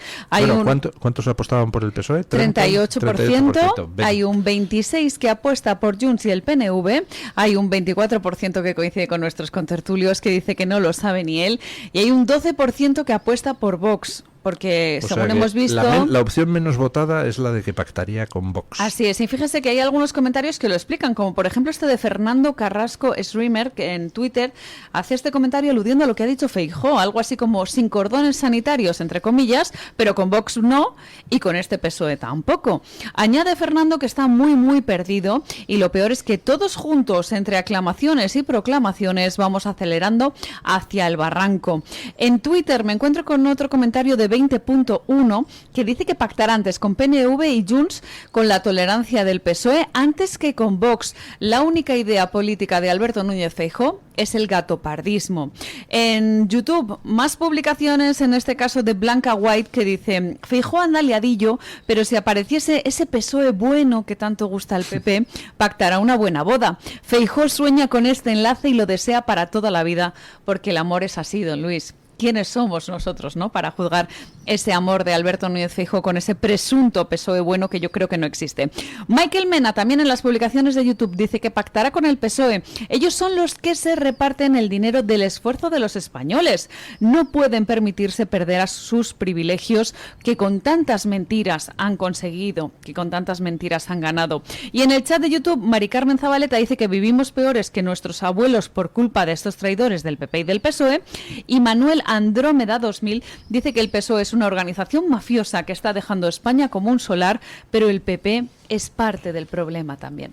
Speaker 2: ¿Cuántos apostaban por el PSOE?
Speaker 14: 38%. Hay un 26% que apuesta por Junts y el PNV. Hay un 24% que coincide con nuestros contertulios, que dice que no lo sabe ni él. Y hay un 12% que apuesta por Vox. Porque, según hemos visto...
Speaker 2: La opción menos votada es la de que pactaría con Vox.
Speaker 14: Así es, y fíjese que hay algunos comentarios que lo explican, como por ejemplo este de Fernando Carrasco Streamer, que en Twitter hace este comentario aludiendo a lo que ha dicho Feijóo, algo así como sin cordones sanitarios, entre comillas, pero con Vox no, y con este PSOE tampoco. Añade Fernando que está muy perdido, y lo peor es que todos juntos, entre aclamaciones y proclamaciones, vamos acelerando hacia el barranco. En Twitter me encuentro con otro comentario de 20.1 que dice que pactará antes con PNV y Junts con la tolerancia del PSOE antes que con Vox. La única idea política de Alberto Núñez Feijóo es el gatopardismo. En YouTube, más publicaciones, en este caso de Blanca White, que dice: Feijóo anda liadillo, pero si apareciese ese PSOE bueno que tanto gusta al PP, pactará una buena boda. Feijóo sueña con este enlace y lo desea para toda la vida, porque el amor es así, don Luis. ¿Quiénes somos nosotros, no, para juzgar ese amor de Alberto Núñez Feijóo con ese presunto PSOE bueno que yo creo que no existe? Michael Mena, también en las publicaciones de YouTube, dice que pactará con el PSOE. Ellos son los que se reparten el dinero del esfuerzo de los españoles. No pueden permitirse perder a sus privilegios que con tantas mentiras han conseguido, que con tantas mentiras han ganado. Y en el chat de YouTube, Mari Carmen Zabaleta dice que vivimos peores que nuestros abuelos por culpa de estos traidores del PP y del PSOE. Y Manuel Andrómeda 2000 dice que el PSOE es una organización mafiosa que está dejando España como un solar, pero el PP es parte del problema también.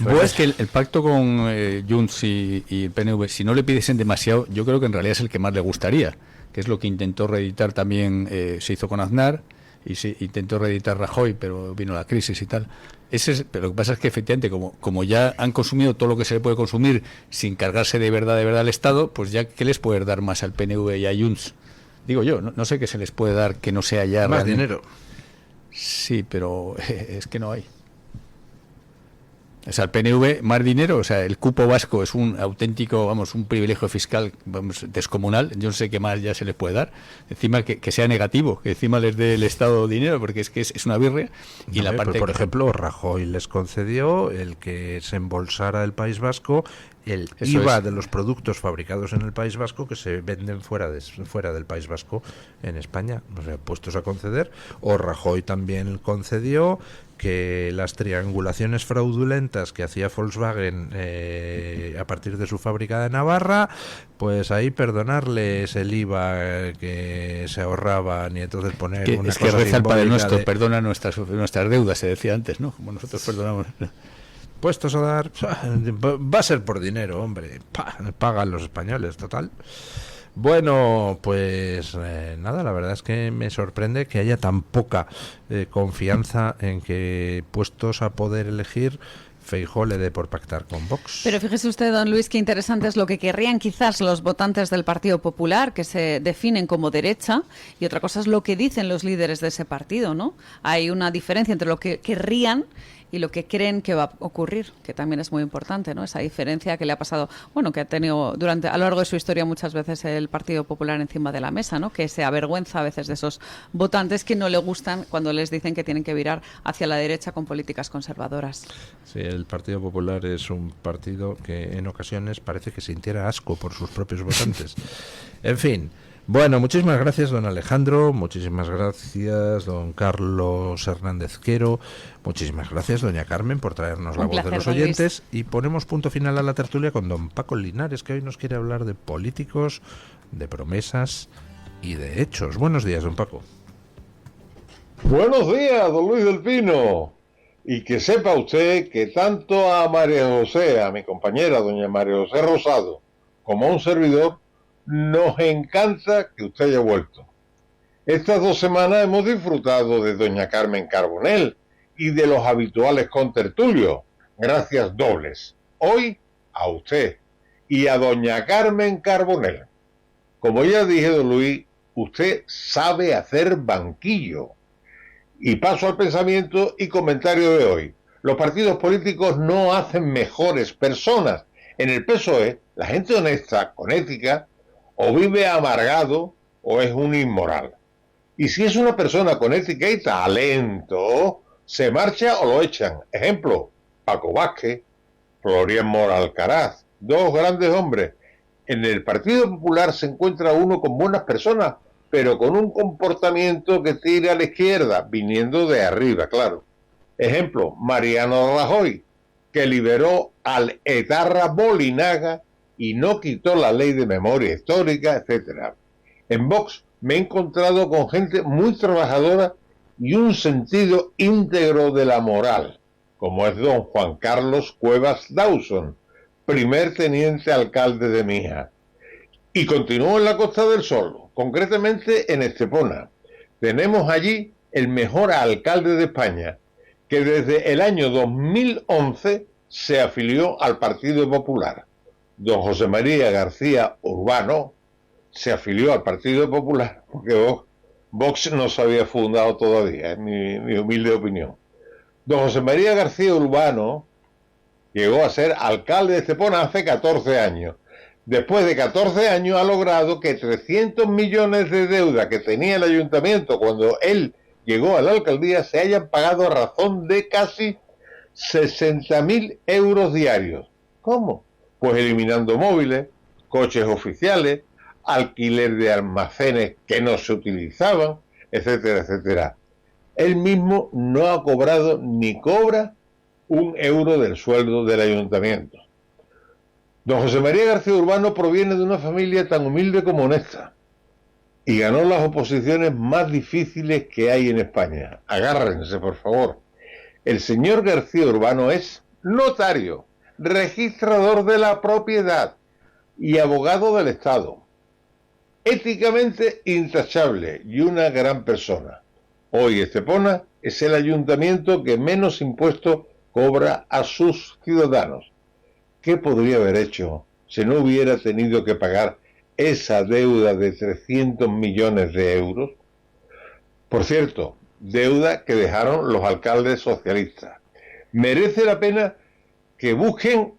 Speaker 3: Pues es que el pacto con Junts y el PNV, si no le pidiesen demasiado, yo creo que en realidad es el que más le gustaría, que es lo que intentó reeditar también, se hizo con Aznar, y se intentó reeditar Rajoy, pero vino la crisis y tal. Pero lo que pasa es que efectivamente, como ya han consumido todo lo que se le puede consumir sin cargarse de verdad al Estado, pues ya ¿qué les puede dar más al PNV y a Junts? Digo yo, no sé qué se les puede dar que no sea ya
Speaker 2: más dinero.
Speaker 3: Sí, pero es que no hay. O sea, el PNV, más dinero, o sea, el cupo vasco es un auténtico, vamos, un privilegio fiscal, vamos, descomunal. Yo no sé qué más ya se les puede dar. Encima que sea negativo, que encima les dé el Estado dinero, porque es que es una birria. Y
Speaker 2: no,
Speaker 3: la parte
Speaker 2: por ejemplo, Rajoy les concedió el que se embolsara el País Vasco el IVA de los productos fabricados en el País Vasco que se venden fuera del País Vasco en España. O sea, puestos a conceder. O Rajoy también concedió que las triangulaciones fraudulentas que hacía Volkswagen a partir de su fábrica de Navarra, pues ahí perdonarles el IVA que se ahorraban y entonces poner una
Speaker 3: es
Speaker 2: cosa
Speaker 3: que reza el Padre Nuestro,
Speaker 2: de...
Speaker 3: perdona nuestras deudas, se decía antes, ¿no? Como nosotros perdonamos.
Speaker 2: Puestos a dar, va a ser por dinero, hombre, pagan los españoles, total. Bueno, pues nada, la verdad es que me sorprende que haya tan poca confianza en que, puestos a poder elegir, Feijóo le dé por pactar con Vox.
Speaker 14: Pero fíjese usted, don Luis, qué interesante es lo que querrían quizás los votantes del Partido Popular, que se definen como derecha, y otra cosa es lo que dicen los líderes de ese partido, ¿no? Hay una diferencia entre lo que querrían y lo que creen que va a ocurrir, que también es muy importante, ¿no? Esa diferencia que le ha pasado, bueno, que ha tenido a lo largo de su historia muchas veces el Partido Popular encima de la mesa, ¿no? Que se avergüenza a veces de esos votantes que no le gustan cuando les dicen que tienen que virar hacia la derecha con políticas conservadoras.
Speaker 2: Sí, el Partido Popular es un partido que en ocasiones parece que sintiera asco por sus propios votantes. En fin. Bueno, muchísimas gracias, don Alejandro, muchísimas gracias, don Carlos Hernández Quero, muchísimas gracias, doña Carmen, por traernos la voz de los oyentes, y ponemos punto final a la tertulia con don Paco Linares, que hoy nos quiere hablar de políticos, de promesas y de hechos. Buenos días, don Paco.
Speaker 15: Buenos días, don Luis del Pino. Y que sepa usted que tanto a María José, a mi compañera doña María José Rosado, como a un servidor, nos encanta que usted haya vuelto. Estas 2 semanas hemos disfrutado de doña Carmen Carbonell y de los habituales contertulios. Gracias dobles. Hoy a usted y a doña Carmen Carbonell. Como ya dije, don Luis, usted sabe hacer banquillo. Y paso al pensamiento y comentario de hoy. Los partidos políticos no hacen mejores personas. En el PSOE, la gente honesta, con ética, o vive amargado o es un inmoral. Y si es una persona con ética y talento, se marcha o lo echan. Ejemplo, Paco Vázquez, Florian Mora Alcaraz, 2 grandes hombres. En el Partido Popular se encuentra uno con buenas personas, pero con un comportamiento que tira a la izquierda, viniendo de arriba, claro. Ejemplo, Mariano Rajoy, que liberó al etarra Bolinaga y no quitó la ley de memoria histórica, etcétera. En Vox me he encontrado con gente muy trabajadora y un sentido íntegro de la moral, como es don Juan Carlos Cuevas Dawson, primer teniente alcalde de Mija. Y continúo en la Costa del Sol, concretamente en Estepona. Tenemos allí el mejor alcalde de España, que desde el año 2011 se afilió al Partido Popular. Don José María García Urbano se afilió al Partido Popular porque Vox no se había fundado todavía, en mi humilde opinión. Don José María García Urbano llegó a ser alcalde de Estepona hace 14 años. Después de 14 años ha logrado que 300 millones de deuda que tenía el ayuntamiento cuando él llegó a la alcaldía se hayan pagado a razón de casi 60.000 euros diarios. ¿Cómo? Pues eliminando móviles, coches oficiales, alquiler de almacenes que no se utilizaban, etcétera, etcétera. Él mismo no ha cobrado ni cobra 1 euro del sueldo del ayuntamiento. Don José María García Urbano proviene de una familia tan humilde como honesta y ganó las oposiciones más difíciles que hay en España. Agárrense, por favor. El señor García Urbano es notario, registrador de la propiedad y abogado del Estado. Éticamente intachable y una gran persona. Hoy Estepona es el ayuntamiento que menos impuestos cobra a sus ciudadanos. ¿Qué podría haber hecho si no hubiera tenido que pagar esa deuda de 300 millones de euros? Por cierto, deuda que dejaron los alcaldes socialistas. Merece la pena que busquen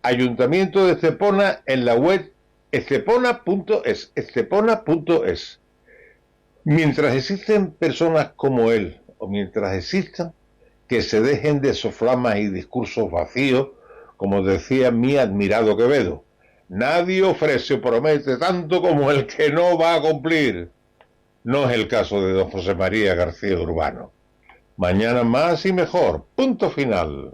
Speaker 15: Ayuntamiento de Estepona en la web estepona.es. Mientras existen personas como él, o mientras existan, que se dejen de soflamas y discursos vacíos, como decía mi admirado Quevedo, nadie ofrece o promete tanto como el que no va a cumplir. No es el caso de don José María García Urbano. Mañana más y mejor. Punto final.